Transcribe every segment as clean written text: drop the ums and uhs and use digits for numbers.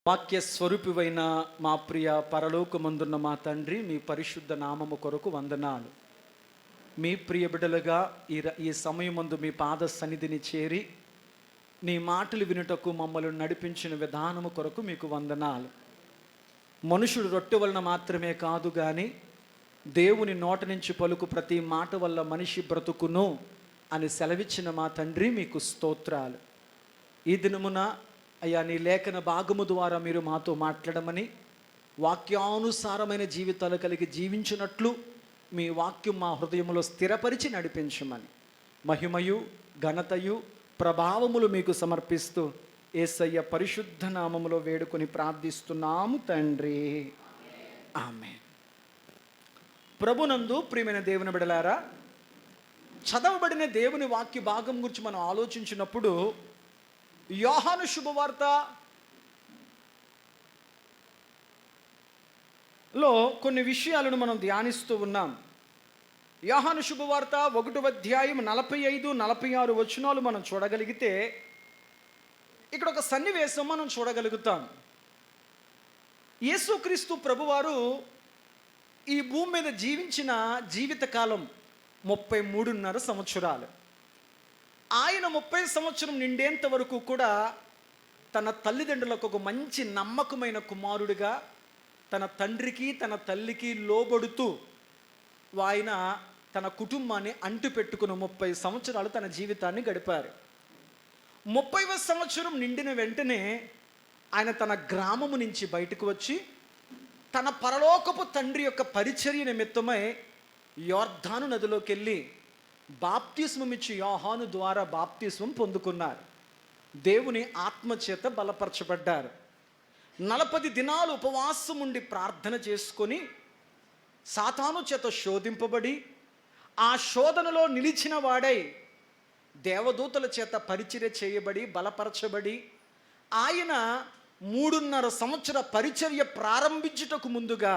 వాక్య స్వరూపివైన మా ప్రియ పరలోకమందున్న మా తండ్రి, మీ పరిశుద్ధ నామము కొరకు వందనాలు. మీ ప్రియ బిడ్డలుగా ఈ సమయమందు మీ పాద సన్నిధిని చేరి నీ మాటలు వినుటకు మమ్మల్ని నడిపించిన విధానము కొరకు మీకు వందనాలు. మనుషుడు రొట్టె వలన మాత్రమే కాదు కానీ దేవుని నోట నుంచి పలుకు ప్రతి మాట వల్ల మనిషి బ్రతుకును అని సెలవిచ్చిన మా తండ్రి, మీకు స్తోత్రాలు. ఈ దినమున అయ్యా, నీ లేఖన భాగము ద్వారా మీరు మాతో మాట్లాడమని, వాక్యానుసారమైన జీవితాలు కలిగి జీవించినట్లు మీ వాక్యం మా హృదయంలో స్థిరపరిచి నడిపించమని మహిమయు ఘనతయు ప్రభావములు మీకు సమర్పిస్తూ యేసయ్య పరిశుద్ధ నామములో వేడుకొని ప్రార్థిస్తున్నాము తండ్రి, ఆమేన్. ప్రభునందు ప్రియమైన దేవుని బిడ్డలారా, చదవబడిన దేవుని వాక్య భాగం గురించి మనం ఆలోచించినప్పుడు యోహాను శుభవార్తలో కొన్ని విషయాలను మనం ధ్యానిస్తూ ఉన్నాం. యోహాను శుభవార్త 1వ అధ్యాయం 45-46 వచనాలు మనం చూడగలిగితే ఇక్కడ ఒక సన్నివేశం మనం చూడగలుగుతాం. యేసుక్రీస్తు ప్రభువారు ఈ భూమి మీద జీవించిన జీవితకాలం 33.5 సంవత్సరాలు. ఆయన 30 సంవత్సరం నిండేంత వరకు కూడా తన తల్లిదండ్రులకు ఒక మంచి నమ్మకమైన కుమారుడిగా తన తండ్రికి తన తల్లికి లోబడుతూ ఆయన తన కుటుంబాన్ని అంటుపెట్టుకుని 30 సంవత్సరాలు తన జీవితాన్ని గడిపారు. 30వ సంవత్సరం నిండిన వెంటనే ఆయన తన గ్రామము నుంచి బయటకు వచ్చి తన పరలోకపు తండ్రి యొక్క పరిచర్య నిమిత్తమై యోర్దాను నదిలోకి వెళ్ళి బాప్తిస్మం ఇచ్చి యోహాను ద్వారా బాప్తిస్మం పొందుకున్నారు. దేవుని ఆత్మచేత బలపరచబడ్డారు. 40 దినాలు ఉపవాసం ఉండి ప్రార్థన చేసుకొని సాతాను చేత శోధింపబడి ఆ శోధనలో నిలిచిన వాడై దేవదూతల చేత పరిచర్య చేయబడి బలపరచబడి ఆయన 3.5 సంవత్సర పరిచర్య ప్రారంభించుటకు ముందుగా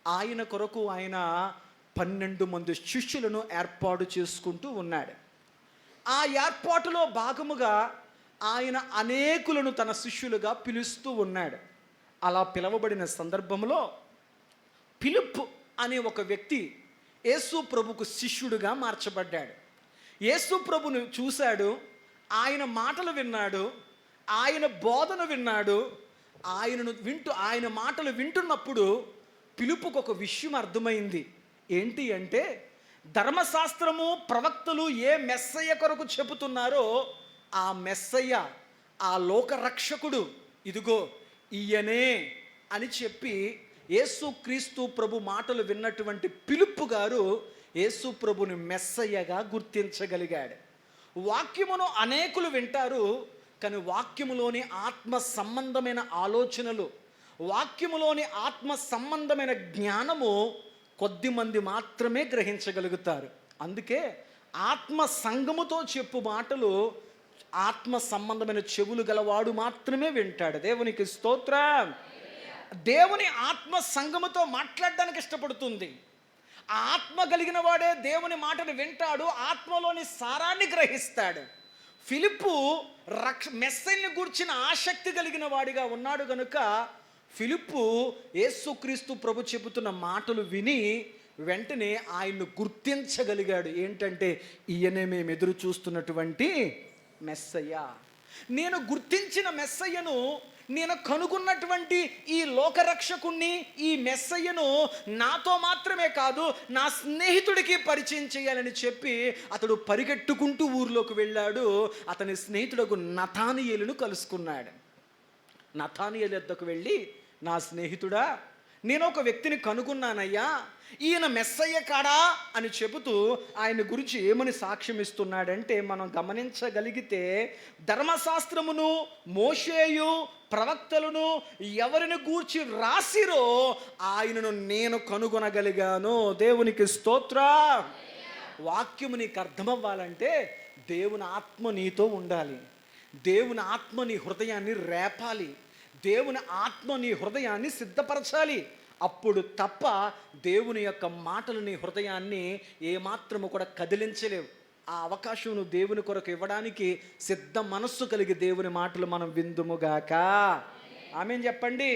ఆయన కొరకు ఆయన 12 మంది శిష్యులను ఏర్పాటు చేసుకుంటూ ఉన్నాడు. ఆ ఏర్పాటులో భాగముగా ఆయన అనేకులను తన శిష్యులుగా పిలుస్తూ ఉన్నాడు. అలా పిలవబడిన సందర్భంలో ఫిలిప్ అనే ఒక వ్యక్తి యేసు ప్రభుకు శిష్యుడిగా మార్చబడ్డాడు. యేసు ప్రభును చూశాడు, ఆయన మాటలు విన్నాడు, ఆయన బోధన విన్నాడు. ఆయన మాటలు వింటున్నప్పుడు ఫిలిప్పుకు ఒక విషయం అర్థమైంది. ఏంటి అంటే, ధర్మశాస్త్రము ప్రవక్తలు ఏ మెస్సయ్య కొరకు చెబుతున్నారో ఆ మెస్సయ్య, ఆ లోకరక్షకుడు ఇదిగో ఈయనే అని చెప్పి యేసుక్రీస్తు ప్రభు మాటలు విన్నటువంటి ఫిలిప్పు గారు యేసు ప్రభుని మెస్సయ్యగా గుర్తించగలిగాడు. వాక్యమును అనేకులు వింటారు, కానీ వాక్యములోని ఆత్మ సంబంధమైన ఆలోచనలు, వాక్యములోని ఆత్మ సంబంధమైన జ్ఞానము కొద్దిమంది మాత్రమే గ్రహించగలుగుతారు. అందుకే ఆత్మ సంగముతో చెప్పు మాటలు ఆత్మ సంబంధమైన చెవులు గలవాడు మాత్రమే వింటాడు. దేవునికి స్తోత్రం. దేవుని ఆత్మ సంగముతో మాట్లాడడానికి ఇష్టపడుతుంది. ఆ ఆత్మ కలిగిన వాడే దేవుని మాటను వింటాడు, ఆత్మలోని సారాన్ని గ్రహిస్తాడు. ఫిలిప్పు మెస్సయ్యను గూర్చిన ఆసక్తి కలిగిన వాడిగా ఉన్నాడు గనుక ఫిలిప్పు యేసుక్రీస్తు ప్రభు చెబుతున్న మాటలు విని వెంటనే ఆయన్ను గుర్తించగలిగాడు. ఏంటంటే, ఈయనే మేము ఎదురు చూస్తున్నటువంటి మెస్సయ్య. నేను గుర్తించిన మెస్సయ్యను, నేను కనుగొన్నటువంటి ఈ లోకరక్షకుణ్ణి, ఈ మెస్సయ్యను నాతో మాత్రమే కాదు నా స్నేహితుడికి పరిచయం చేయాలని చెప్పి అతడు పరిగెట్టుకుంటూ ఊర్లోకి వెళ్ళాడు. అతని స్నేహితుడు నతానియేలును కలుసుకున్నాడు. నతానియేలు వద్దకు వెళ్ళి, నా స్నేహితుడా, నేను ఒక వ్యక్తిని కనుగొన్నానయ్యా, ఈయన మెస్సయ్య కాడా అని చెబుతూ ఆయన గురించి ఏమని సాక్ష్యం ఇస్తున్నాడంటే, మనం గమనించగలిగితే ధర్మశాస్త్రమును మోషేయు ప్రవక్తలను ఎవరిని గూర్చి రాసిరో ఆయనను నేను కనుగొనగలిగాను. దేవునికి స్తోత్రం. వాక్యము నీకు అర్థమవ్వాలంటే దేవుని ఆత్మ నీతో ఉండాలి. దేవుని ఆత్మ నీ హృదయాన్ని రేపాలి. దేవుని ఆత్మ నీ హృదయాన్ని సిద్ధపరచాలి. అప్పుడు తప్ప దేవుని యొక్క మాటలు నీ హృదయాన్ని ఏమాత్రము కూడా కదిలించలేవు. ఆ అవకాశం నువ్వు దేవుని కొరకు ఇవ్వడానికి సిద్ధ మనస్సు కలిగి దేవుని మాటలు మనం విందుముగాక. ఆమేన్ చెప్పండి.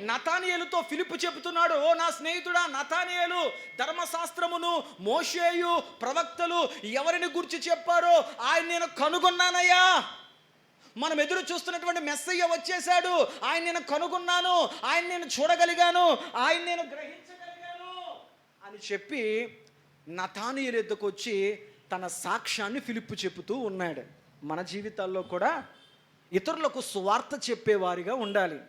నతానియేలుతో ఫిలిప్పు చెబుతున్నాడు, ఓ నా స్నేహితుడా నతానియేలు, ధర్మశాస్త్రమును, మోషేయు, ప్రవక్తలు ఎవరిని గురించి చెప్పారో ఆయన నేను కనుగొన్నానయ్యా. మనం ఎదురు చూస్తున్నటువంటి మెస్సయ్య వచ్చేసాడు, ఆయన నేను కనుగొన్నాను, ఆయన నేను చూడగలిగాను, ఆయన నేను గ్రహించగలిగాను అని చెప్పి నతానియేలు ఎద్దుకు వచ్చి తన సాక్ష్యాన్ని ఫిలిప్పు చెబుతూ ఉన్నాడు. మన జీవితాల్లో కూడా ఇతరులకు సువార్త చెప్పేవారిగా ఉండాలి.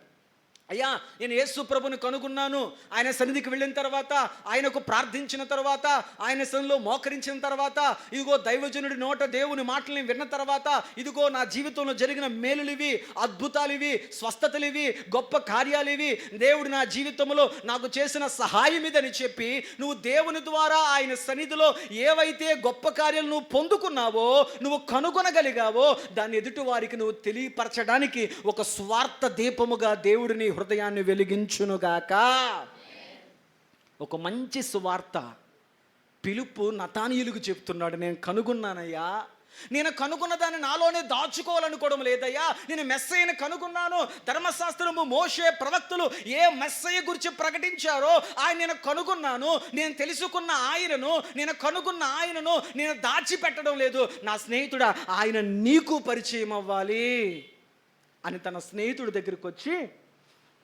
అయ్యా నేను యేసు ప్రభుని కనుగొన్నాను, ఆయన సన్నిధికి వెళ్ళిన తర్వాత, ఆయనకు ప్రార్థించిన తర్వాత, ఆయన సన్నిధిలో మోకరించిన తర్వాత, ఇదిగో దైవజనుడి నోట దేవుని మాటల్ని విన్న తర్వాత, ఇదిగో నా జీవితంలో జరిగిన మేలులు ఇవి, అద్భుతాలు ఇవి, స్వస్థతలు ఇవి, గొప్ప కార్యాలు ఇవి, దేవుడు నా జీవితంలో నాకు చేసిన సహాయం ఇదని చెప్పి నువ్వు దేవుని ద్వారా ఆయన సన్నిధిలో ఏవైతే గొప్ప కార్యాలు నువ్వు పొందుకున్నావో, నువ్వు కనుగొనగలిగావో, దాన్ని ఎదుటి వారికి నువ్వు తెలియపరచడానికి ఒక స్వార్థ దీపముగా దేవుడిని హృదయాన్ని వెలిగించునుగాక. ఒక మంచి సువార్త పిలుపు నతానీయులకు చెప్తున్నాడు, నేను కనుగొన్నానయ్యా, నేను కనుగొన్న దాన్ని నాలోనే దాచుకోవాలనుకోవడం లేదయ్యా, నేను మెస్సయ్యను కనుగొన్నాను. ధర్మశాస్త్రము, మోషే, ప్రవక్తలు ఏ మెస్సయ్య గురించి ప్రకటించారో ఆయన నేను కనుగొన్నాను. నేను తెలుసుకున్న ఆయనను, నేను కనుగొన్న ఆయనను నేను దాచిపెట్టడం లేదు. నా స్నేహితుడా, ఆయన నీకు పరిచయం అవ్వాలి అని తన స్నేహితుడి దగ్గరికి వచ్చి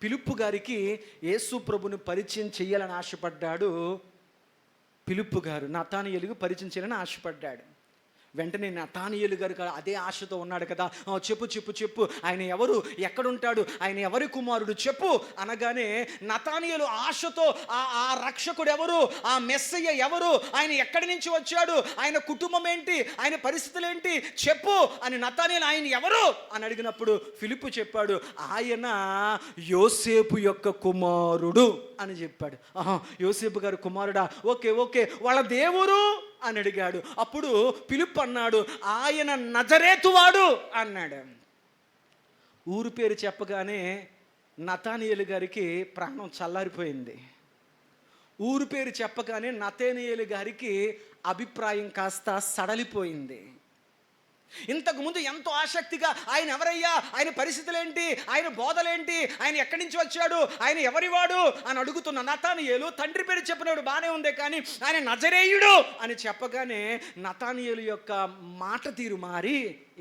ఫిలిప్పు గారికి యేసు ప్రభుని పరిచయం చేయాలని ఆశపడ్డాడు. ఫిలిప్పు గారు నతానియేలుకు పరిచయం చేయాలని ఆశపడ్డాడు. వెంటనే నతానియేలు గారు అదే ఆశతో ఉన్నాడు కదా, చెప్పు చెప్పు చెప్పు, ఆయన ఎవరు, ఎక్కడుంటాడు, ఆయన ఎవరి కుమారుడు చెప్పు అనగానే నతానియేలు ఆశతో ఆ రక్షకుడు ఎవరు, ఆ మెస్సయ్య ఎవరు, ఆయన ఎక్కడి నుంచి వచ్చాడు, ఆయన కుటుంబం ఏంటి, ఆయన పరిస్థితులు ఏంటి చెప్పు అని నతానియేలు ఆయన ఎవరు అని అడిగినప్పుడు ఫిలిప్పు చెప్పాడు, ఆయన యోసేపు యొక్క కుమారుడు అని చెప్పాడు. యోసేపు గారు కుమారుడా, ఓకే ఓకే, వాళ్ళ దేవురు అని అడిగాడు. అప్పుడు ఫిలిప్పు అన్నాడు, ఆయన నజరేతువాడు అన్నాడు. ఊరు పేరు చెప్పగానే నతానియేలు గారికి ప్రాణం చల్లారిపోయింది. ఊరు పేరు చెప్పగానే నతానియేలు గారికి అభిప్రాయం కాస్త సడలిపోయింది. ఇంతకుముందు ఎంతో ఆసక్తిగా ఆయన ఎవరయ్యా, ఆయన పరిస్థితులు ఏంటి, ఆయన బోధలేంటి, ఆయన ఎక్కడి నుంచి వచ్చాడు, ఆయన ఎవరివాడు అని అడుగుతున్న నతానియేలు తండ్రి పేరు చెప్పినాడు బాగానే ఉంది, కానీ ఆయన నజరేయుడు అని చెప్పగానే నతానియేలు యొక్క మాట తీరు మారి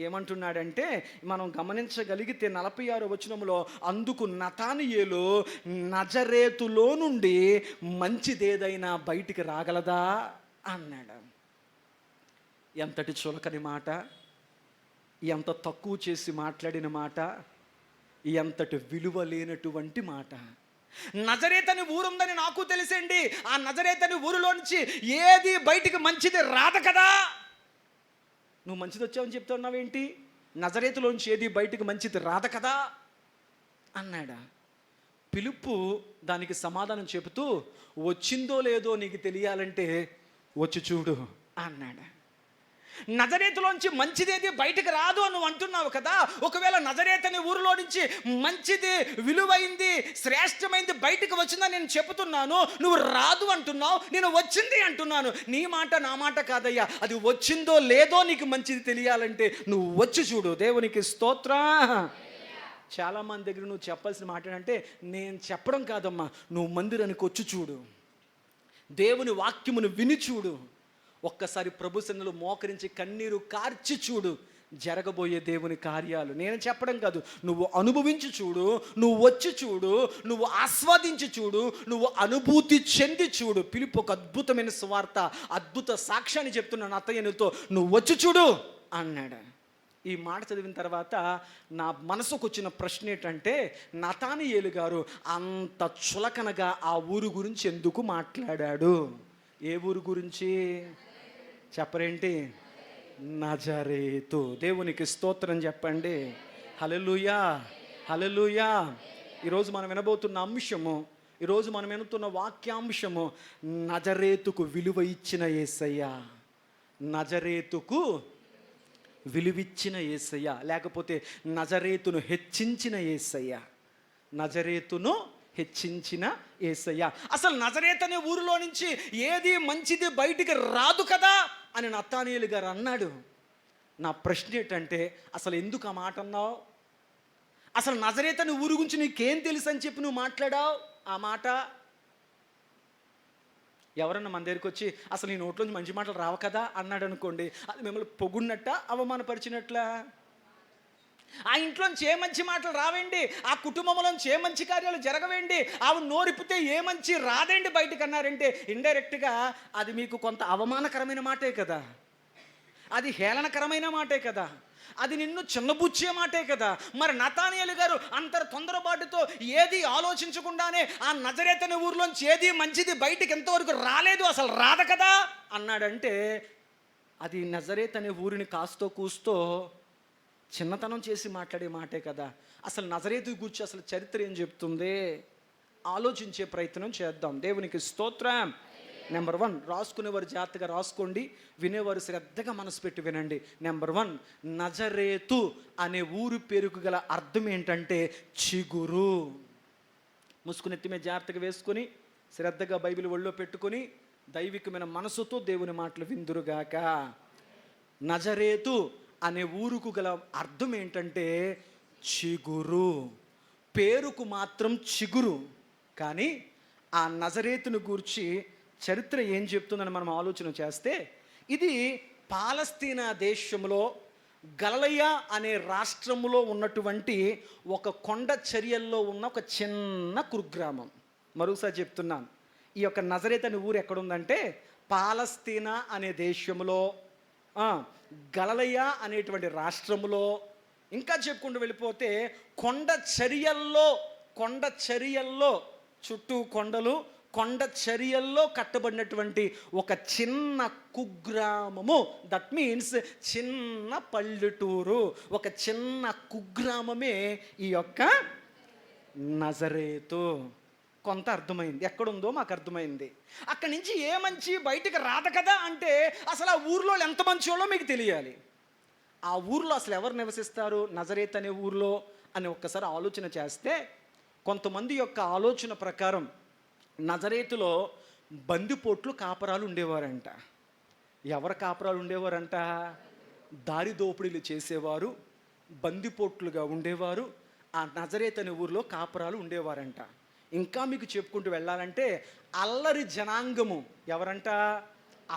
ఏమంటున్నాడంటే, మనం గమనించగలిగితే 46వ వచనంలో, అందుకు నతానియేలు నజరేతులో నుండి మంచిదేదైనా బయటికి రాగలదా అన్నాడు. ఎంతటి చులకని మాట, ఎంత తక్కువ చేసి మాట్లాడిన మాట, ఎంతటి విలువ లేనటువంటి మాట. నజరేత్ అని ఊరుందని నాకు తెలిసండి, ఆ నజరేత్ అని ఊరిలోంచి ఏది బయటికి మంచిది రాదు కదా. నువ్వు మంచిది వచ్చావని చెప్తున్నావేంటి, నజరేతులోంచి ఏది బయటికి మంచిది రాదు కదా అన్నాడా. ఫిలిప్పు దానికి సమాధానం చెబుతూ, వచ్చిందో లేదో నీకు తెలియాలంటే వచ్చి చూడు అన్నాడు. నజరేతులోంచి మంచిదేది బయటకు రాదు అని నువ్వు అంటున్నావు కదా, ఒకవేళ నజరేత్ అనే ఊరిలో నుంచి మంచిది, విలువైంది, శ్రేష్టమైంది బయటకు వచ్చిందని నేను చెబుతున్నాను, నువ్వు రాదు అంటున్నావు, నేను వచ్చింది అంటున్నాను. నీ మాట నా మాట కాదయ్యా, అది వచ్చిందో లేదో నీకు మంచిది తెలియాలంటే నువ్వు వచ్చి చూడు. దేవునికి స్తోత్రం. చాలామంది దగ్గర నువ్వు చెప్పాల్సిన మాట ఏంటంటే, నేను చెప్పడం కాదమ్మా, నువ్వు మందిరానికి వచ్చి చూడు, దేవుని వాక్యమును విని చూడు, ఒక్కసారి ప్రభు సన్నిధిలో మోకరించి కన్నీరు కార్చి చూడు, జరగబోయే దేవుని కార్యాలు నేను చెప్పడం కాదు, నువ్వు అనుభవించి చూడు, నువ్వు వచ్చి చూడు, నువ్వు ఆస్వాదించి చూడు, నువ్వు అనుభూతి చెంది చూడు. ఫిలిప్పు ఒక అద్భుతమైన సువార్త, అద్భుత సాక్ష్యాన్ని చెప్తున్న నతానియేలుతో, నువ్వు వచ్చి చూడు అన్నాడు. ఈ మాట చదివిన తర్వాత నా మనసుకు వచ్చిన ప్రశ్న ఏంటంటే, నతానియేలు గారు అంత చులకనగా ఆ ఊరు గురించి ఎందుకు మాట్లాడాడు? ఏ ఊరు గురించి చెప్పరేంటి? నజరేతు. దేవునికి స్తోత్రం చెప్పండి. హల్లెలూయా, హల్లెలూయా. ఈరోజు మనం వినబోతున్న అంశము, ఈరోజు మనం వినుతున్న వాక్యాంశము, నజరేతుకు విలువ ఇచ్చిన యేసయ్య. నజరేతుకు విలువిచ్చిన యేసయ్య, లేకపోతే నజరేతును హెచ్చించిన యేసయ్య. నజరేతును హెచ్చించిన యేసయ్య. అసలు నజరేత్ అనే ఊరిలో నుంచి ఏది మంచిది బయటికి రాదు కదా అని నతానియేలు గారు అన్నాడు. నా ప్రశ్న ఏంటంటే, అసలు ఎందుకు ఆ మాట అన్నావు? అసలు నజరేతు అనే ఊరు గురించి నీకేం తెలుసు అని చెప్పి నువ్వు మాట్లాడావు. ఆ మాట ఎవరన్నా మన దగ్గరికి వచ్చి అసలు నీ నోట్లోంచి మంచి మాటలు రావు కదా అన్నాడు అనుకోండి, అది మిమ్మల్ని పొగున్నట్ట, అవమానపరిచినట్లా? ఆ ఇంట్లోంచి ఏ మంచి మాటలు రావండి, ఆ కుటుంబంలోంచి ఏ మంచి కార్యాలు జరగవండి, ఆవిడ నోరిపితే ఏ మంచి రాదండి బయటకు అన్నారంటే ఇండైరెక్ట్గా అది మీకు కొంత అవమానకరమైన మాటే కదా, అది హేళనకరమైన మాటే కదా, అది నిన్ను చిన్నబుచ్చే మాటే కదా. మరి నతానియేలు గారు అంత తొందరపాటుతో ఏది ఆలోచించకుండానే ఆ నజరేతు అనే ఊరిలోంచి ఏది మంచిది బయటికి ఎంతవరకు రాలేదు, అసలు రాదు కదా అన్నాడంటే అది నజరేతు అనే ఊరిని కాస్తో కూస్తో చిన్నతనం చేసి మాట్లాడే మాటే కదా. అసలు నజరేతు గురించి అసలు చరిత్ర ఏం చెప్తుంది ఆలోచించే ప్రయత్నం చేద్దాం. దేవునికి స్తోత్రం. నెంబర్ 1, రాసుకునేవారు జాగ్రత్తగా రాసుకోండి, వినేవారు శ్రద్ధగా మనసు పెట్టి వినండి. నెంబర్ 1, నజరేతు అనే ఊరు పేరుకు గల అర్థం ఏంటంటే చిగురు. ముసుకునెత్తి మీద జాగ్రత్తగా వేసుకొని శ్రద్ధగా బైబిల్ ఒళ్ళో పెట్టుకొని దైవికమైన మనసుతో దేవుని మాటలు విందురుగాక. నజరేతు అనే ఊరుకు గల అర్థం ఏంటంటే చిగురు. పేరుకు మాత్రం చిగురు, కానీ ఆ నజరేతును గూర్చి చరిత్ర ఏం చెప్తుందని మనం ఆలోచన చేస్తే, ఇది పాలస్తీనా దేశంలో గలలయ అనే రాష్ట్రంలో ఉన్నటువంటి ఒక కొండ చర్యల్లో ఉన్న ఒక చిన్న కుగ్రామం. మరోసారి చెప్తున్నాను, ఈ యొక్క నజరేతు అనే ఊరు ఎక్కడుందంటే పాలస్తీనా అనే దేశంలో గలలయ అనేటువంటి రాష్ట్రంలో, ఇంకా చెప్పుకుంటూ వెళ్ళిపోతే కొండ చర్యల్లో చుట్టూ కొండలు, కొండ చర్యల్లో కట్టబడినటువంటి ఒక చిన్న కుగ్రామము. దట్ మీన్స్ చిన్న పల్లెటూరు, ఒక చిన్న కుగ్రామమే ఈ యొక్క నజరేతు. కొంత అర్థమైంది, ఎక్కడుందో మాకు అర్థమైంది. అక్కడి నుంచి ఏ మంచి బయటికి రాదు కదా అంటే అసలు ఆ ఊర్లో ఎంత మంచి వాళ్ళో మీకు తెలియాలి. ఆ ఊర్లో అసలు ఎవరు నివసిస్తారు నజరేతు అనే ఊర్లో అని ఒక్కసారి ఆలోచన చేస్తే, కొంతమంది యొక్క ఆలోచన ప్రకారం నజరేతులో బందిపోట్లు కాపరాలు ఉండేవారంట. ఎవరు కాపరాలు ఉండేవారంట? దారి దోపిడీలు చేసేవారు, బందిపోట్లుగా ఉండేవారు ఆ నజరేతు అనే ఊరిలో కాపరాలు ఉండేవారంట. ఇంకా మీకు చెప్పుకుంటూ వెళ్ళాలంటే అల్లరి జనాంగము. ఎవరంట?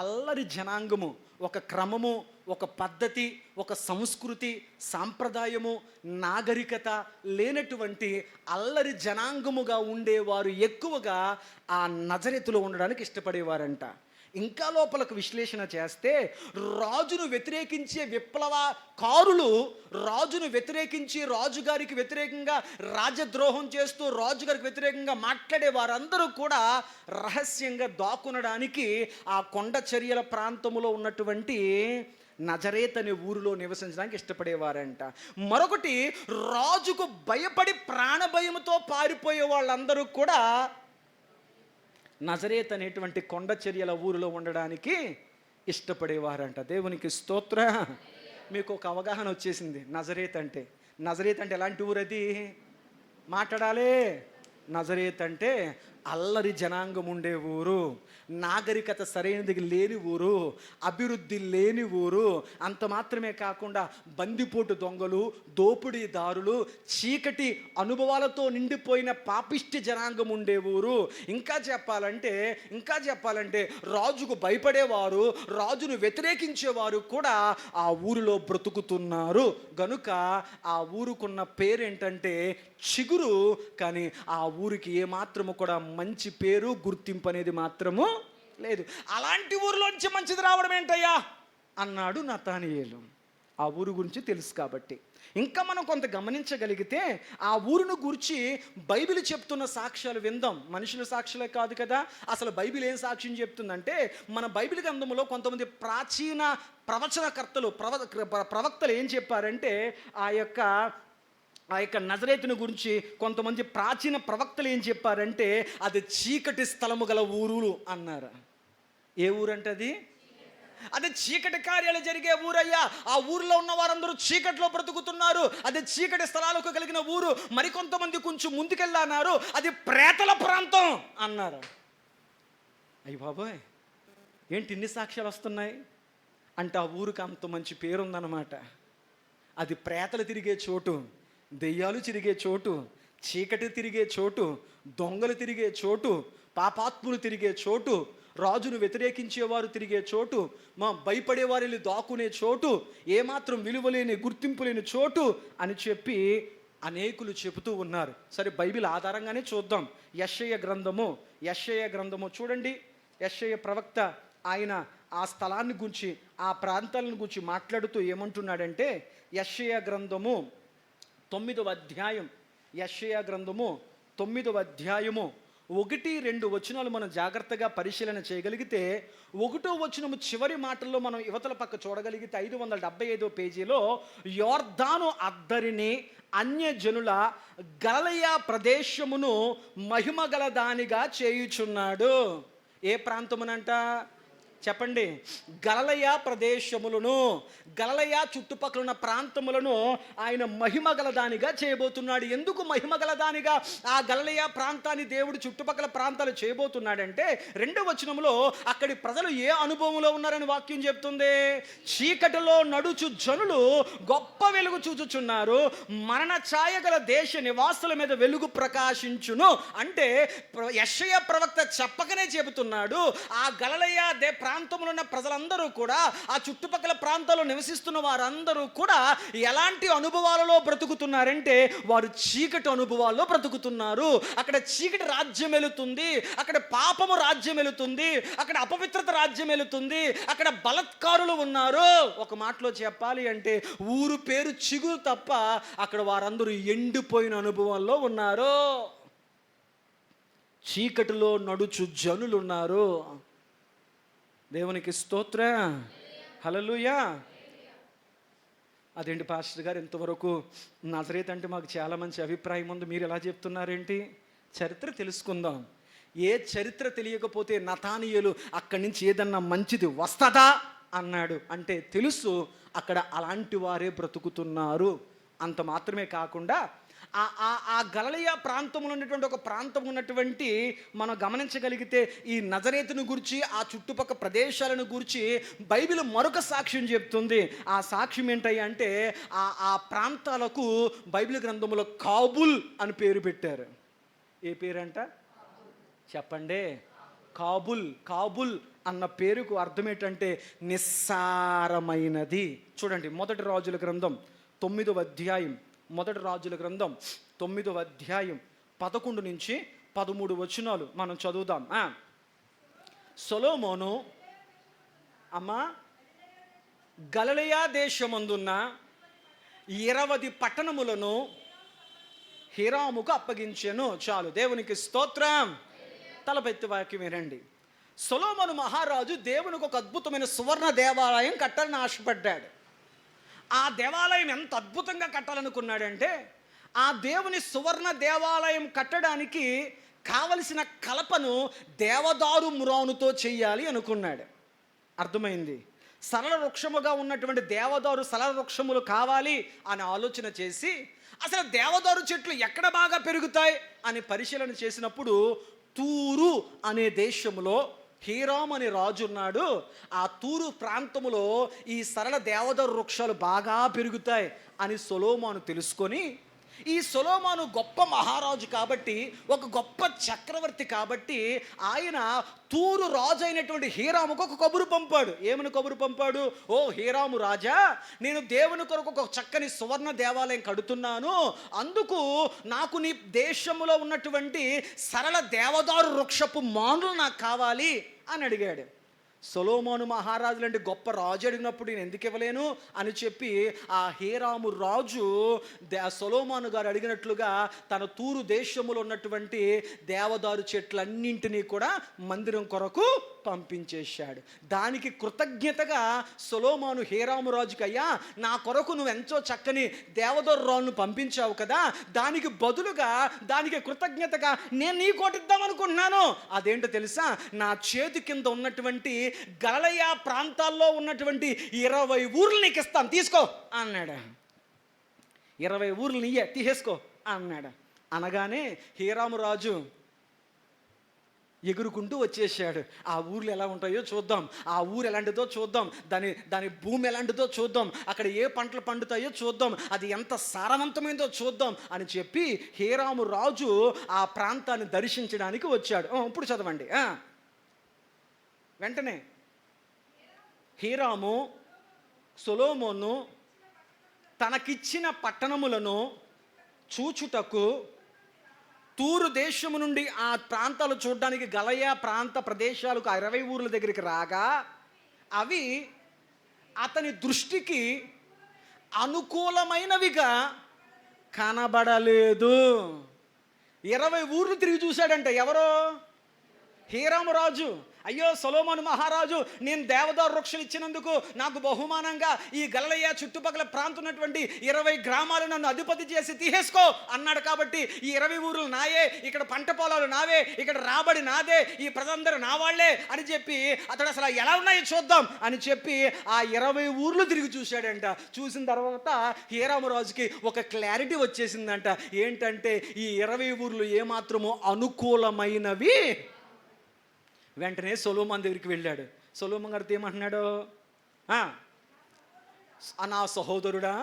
అల్లరి జనాంగము. ఒక క్రమము, ఒక పద్ధతి, ఒక సంస్కృతి, సాంప్రదాయము, నాగరికత లేనటువంటి అల్లరి జనాంగముగా ఉండేవారు ఎక్కువగా ఆ నజరేతులో ఉండడానికి ఇష్టపడేవారంట. ఇంకా లోపలకు విశ్లేషణ చేస్తే రాజును వ్యతిరేకించే విప్లవకారులు, రాజును వ్యతిరేకించి రాజుగారికి వ్యతిరేకంగా రాజద్రోహం చేస్తూ రాజుగారికి వ్యతిరేకంగా మాట్లాడే వారందరూ కూడా రహస్యంగా దాక్కునడానికి ఆ కొండ చర్యల ప్రాంతంలో ఉన్నటువంటి నజరేతు అనే ఊరిలో నివసించడానికి ఇష్టపడేవారంట. మరొకటి, రాజుకు భయపడి ప్రాణభయంతో పారిపోయే వాళ్ళందరూ కూడా నజరేతు అనేటువంటి కొండ చర్యల ఊరిలో ఉండడానికి ఇష్టపడేవారంట. దేవునికి స్తోత్ర. మీకు ఒక అవగాహన వచ్చేసింది నజరేతు అంటే. నజరేతు అంటే ఎలాంటి ఊరు అది మాట్లాడాలి. నజరేతు అంటే అల్లరి జనాంగం ఉండే ఊరు, నాగరికత సరైనది లేని ఊరు, అభివృద్ధి లేని ఊరు. అంత మాత్రమే కాకుండా బందిపోటు దొంగలు, దోపిడీదారులు, చీకటి అనుభవాలతో నిండిపోయిన పాపిష్టి జనాంగం ఉండే ఊరు. ఇంకా చెప్పాలంటే రాజుకు భయపడేవారు, రాజును వ్యతిరేకించేవారు కూడా ఆ ఊరిలో బ్రతుకుతున్నారు. గనుక ఆ ఊరుకున్న పేరేంటంటే చిగురు. కానీ ఆ ఊరికి ఏమాత్రము కూడా మంచి పేరు, గుర్తింపు అనేది మాత్రము లేదు. అలాంటి ఊరిలోంచి మంచిది రావడం ఏంటయ్యా అన్నాడు నతానియేలు. ఆ ఊరు గురించి తెలుసు కాబట్టి. ఇంకా మనం కొంత గమనించగలిగితే ఆ ఊరును గురించి బైబిల్ చెప్తున్న సాక్ష్యాలు విందాం. మనుషుల సాక్ష్యాలే కాదు కదా, అసలు బైబిల్ ఏం సాక్ష్యం చెప్తుందంటే, మన బైబిల్ గ్రంథంలో కొంతమంది ప్రాచీన ప్రవచనకర్తలు, ప్రవక్తలు ఏం చెప్పారంటే ఆ యొక్క నజరేతుని గురించి కొంతమంది ప్రాచీన ప్రవక్తలు ఏం చెప్పారంటే అది చీకటి స్థలము గల ఊరు అన్నారు. ఏ ఊరంటే అది చీకటి కార్యాలు జరిగే ఊరయ్యా. ఆ ఊరిలో ఉన్న వారందరూ చీకటిలో బ్రతుకుతున్నారు. అది చీకటి స్థలాలకు కలిగిన ఊరు. మరికొంతమంది కొంచెం ముందుకెళ్ళన్నారు, అది ప్రేతల ప్రాంతం అన్నారు. అయ్య బాబోయ్, ఏంటి ఇన్ని సాక్ష్యాలు వస్తున్నాయి అంటే ఆ ఊరికి అంత మంచి పేరుందన్నమాట. అది ప్రేతలు తిరిగే చోటు. దెయ్యాలు తిరిగే చోటు, చీకటి తిరిగే చోటు, దొంగలు తిరిగే చోటు, పాపాత్ములు తిరిగే చోటు, రాజును వ్యతిరేకించేవారు తిరిగే చోటు, భయపడేవారు వెళ్ళి దాక్కునే చోటు, ఏమాత్రం విలువలేని గుర్తింపు లేని చోటు అని చెప్పి అనేకులు చెబుతూ ఉన్నారు. సరే, బైబిల్ ఆధారంగానే చూద్దాం. యెషయా గ్రంథము చూడండి. యెషయా ప్రవక్త ఆయన ఆ స్థలాన్ని గురించి, ఆ ప్రాంతాలను గురించి మాట్లాడుతూ ఏమంటున్నాడంటే, యెషయా గ్రంథము 9వ అధ్యాయం, యెషయా గ్రంథము 9వ అధ్యాయము 1-2 వచనాలు మనం జాగ్రత్తగా పరిశీలన చేయగలిగితే, 1వ వచనము చివరి మాటల్లో మనం యువతల పక్క చూడగలిగితే 575 పేజీలో, యోర్దాను అద్దరిని అన్యజనుల గలిలయ ప్రదేశమును మహిమగల దానిగా చేయుచున్నాడు. ఏ ప్రాంతమునంట చెప్పండి? గలిలయ ప్రదేశములను, గలిలయ చుట్టుపక్కల ఉన్న ప్రాంతములను ఆయన మహిమగలదానిగా చేయబోతున్నాడు. ఎందుకు మహిమగలదానిగా ఆ గలిలయ ప్రాంతాన్ని దేవుడు చుట్టుపక్కల ప్రాంతాలు చేయబోతున్నాడంటే, 2వ వచనంలో అక్కడి ప్రజలు ఏ అనుభవంలో ఉన్నారని వాక్యం చెప్తుంది. చీకటిలో నడుచు జనులు గొప్ప వెలుగు చూచుచున్నారు, మరణ ఛాయ గల దేశ నివాసుల మీద వెలుగు ప్రకాశించును. అంటే యెషయా ప్రవక్త చెప్పకనే చెబుతున్నాడు, ఆ గలిలయ ప్రాంతంలో ఉన్న ప్రజలందరూ కూడా, ఆ చుట్టుపక్కల ప్రాంతాల్లో నివసిస్తున్న వారందరూ కూడా ఎలాంటి అనుభవాలలో బ్రతుకుతున్నారంటే, వారు చీకటి అనుభవాల్లో బ్రతుకుతున్నారు. అక్కడ చీకటి రాజ్యం వెళుతుంది, అక్కడ పాపము రాజ్యం వెళుతుంది, అక్కడ అపవిత్రత రాజ్యం వెళుతుంది, అక్కడ బలత్కారులు ఉన్నారు. ఒక మాటలో చెప్పాలి అంటే ఊరు పేరు చిగురు తప్ప అక్కడ వారందరూ ఎండిపోయిన అనుభవంలో ఉన్నారు. చీకటిలో నడుచు జనులు ఉన్నారు. దేవునికి స్తోత్రం, హల్లెలూయా. అదేంటి పాస్టర్ గారు, ఇంతవరకు నజరేత్ అంటే మాకు చాలా మంచి అభిప్రాయం ఉంది, మీరు ఎలా చెప్తున్నారేంటి? చరిత్ర తెలుసుకుందాం. ఏ చరిత్ర తెలియకపోతే నతానీయులు అక్కడి నుంచి ఏదన్నా మంచిది వస్తుందా అన్నాడు అంటే తెలుసు, అక్కడ అలాంటి వారే బ్రతుకుతున్నారు. అంత మాత్రమే కాకుండా ఆ గలిలయ ప్రాంతంలో ఉన్నటువంటి ఒక ప్రాంతం ఉన్నటువంటి మనం గమనించగలిగితే, ఈ నజరేతును గురించి, ఆ చుట్టుపక్కల ప్రదేశాలను గురించి బైబిల్ మరొక సాక్ష్యం చెప్తుంది. ఆ సాక్ష్యం ఏంటయ్యా అంటే, ఆ ప్రాంతాలకు బైబిల్ గ్రంథంలో కాబుల్ అని పేరు పెట్టారు. ఏ పేరంట చెప్పండి? కాబుల్. కాబుల్ అన్న పేరుకు అర్థం ఏంటంటే నిస్సారమైనది. చూడండి, 1 రాజుల గ్రంథం 9వ అధ్యాయం, 1 రాజుల గ్రంథం 9వ అధ్యాయం 11 నుంచి 13 వచనాలు మనం చదువుదాం. సొలొమోను గలిలయ దేశమందున్న 20 పట్టణములను హీరాముకు అప్పగించెను. చాలు, దేవునికి స్తోత్రం. తలపెత్తి వాక్యం వినండి. సొలొమోను మహారాజు దేవునికి ఒక అద్భుతమైన సువర్ణ దేవాలయం కట్టాలని ఆశపడ్డాడు. ఆ దేవాలయం ఎంత అద్భుతంగా కట్టాలనుకున్నాడంటే, ఆ దేవుని సువర్ణ దేవాలయం కట్టడానికి కావలసిన కలపను దేవదారు మ్రానుతో చెయ్యాలి అనుకున్నాడు. అర్థమైంది. సరళ వృక్షముగా ఉన్నటువంటి దేవదారు సరళ వృక్షములు కావాలి అని ఆలోచన చేసి, అసలు దేవదారు చెట్లు ఎక్కడ బాగా పెరుగుతాయి అని పరిశీలన చేసినప్పుడు, తూరు అనే దేశంలో హీరామ్ అనే రాజు ఉన్నాడు. ఆ తూరు ప్రాంతములో ఈ సరళ దేవదారు వృక్షాలు బాగా పెరుగుతాయి అని సొలొమోను తెలుసుకొని, ఈ సొలొమోను గొప్ప మహారాజు కాబట్టి, ఒక గొప్ప చక్రవర్తి కాబట్టి, ఆయన తూరు రాజు అయినటువంటి హీరాముకు ఒక కబురు పంపాడు. ఏమని కబురు పంపాడు? ఓ హీరాము రాజా, నేను దేవుని కొరకు ఒక చక్కని సువర్ణ దేవాలయం కడుతున్నాను, అందుకు నాకు నీ దేశంలో ఉన్నటువంటి సరళ దేవదారు వృక్షపు మానులు నాకు కావాలి అని అడిగాడు. సొలొమోను మహారాజు లాంటి గొప్ప రాజు అడిగినప్పుడు నేను ఎందుకు ఇవ్వలేను అని చెప్పి, ఆ హీరాము రాజు సొలొమోను గారు అడిగినట్లుగా తన తూరు దేశములో ఉన్నటువంటి దేవదారు చెట్లన్నింటినీ కూడా మందిరం కొరకు పంపించేశాడు. దానికి కృతజ్ఞతగా సొలొమోను హీరాము రాజుకి, అయ్యా నా కొరకు నువ్వు ఎంతో చక్కని దేవదారు రాళ్ళను పంపించావు కదా, దానికి బదులుగా, దానికి కృతజ్ఞతగా నేను నీ కోటిద్దాం అనుకుంటున్నాను. అదేంటో తెలుసా? నా చేతి కింద ఉన్నటువంటి గలిలయ ప్రాంతాల్లో ఉన్నటువంటి 20 ఊర్లు నీకు ఇస్తాను, తీసుకో అన్నాడు. 20 ఊర్లు నీయే, తీసేసుకో అన్నాడు. అనగానే హీరాము రాజు ఎగురుకుంటూ వచ్చేసాడు. ఆ ఊర్లు ఎలా ఉంటాయో చూద్దాం, ఆ ఊరు ఎలాంటిదో చూద్దాం, దాని దాని భూమి ఎలాంటిదో చూద్దాం, అక్కడ ఏ పంటలు పండుతాయో చూద్దాం, అది ఎంత సారవంతమైందో చూద్దాం అని చెప్పి హీరాము రాజు ఆ ప్రాంతాన్ని దర్శించడానికి వచ్చాడు. ఇప్పుడు చదవండి. వెంటనే హీరాము సొలొమోను తనకిచ్చిన పట్టణములను చూచుటకు తూరు దేశము నుండి ఆ ప్రాంతాలు చూడడానికి గలయా ప్రాంత ప్రదేశాలకు 20 ఊర్ల దగ్గరికి రాగా అవి అతని దృష్టికి అనుకూలమైనవిగా కనబడలేదు. 20 ఊర్లు తిరిగి చూశాడంట. ఎవరో? హీరాము రాజు. అయ్యో సొలొమోను మహారాజు, నేను దేవదారు వృక్షం ఇచ్చినందుకు నాకు బహుమానంగా ఈ గలిలయ చుట్టుపక్కల ప్రాంతం ఉన్నటువంటి 20 గ్రామాలు నన్ను అధిపతి చేసి తీసేసుకో అన్నాడు. కాబట్టి ఈ 20 ఊర్లు నాయే, ఇక్కడ పంట పొలాలు నావే, ఇక్కడ రాబడి నాదే, ఈ ప్రజలందరూ నా వాళ్లే అని చెప్పి అతడు అసలు ఎలా ఉన్నాయో చూద్దాం అని చెప్పి ఆ 20 ఊర్లు తిరిగి చూశాడంట. చూసిన తర్వాత హీరాము రాజుకి ఒక క్లారిటీ వచ్చేసిందంట. ఏంటంటే ఈ 20 ఊర్లు ఏమాత్రము అనుకూలమైనవి. వెంటనే సొలొమోను దగ్గరికి వెళ్ళాడు. సొలొమోను గారితో ఏమంటున్నాడు? నా సహోదరుడా,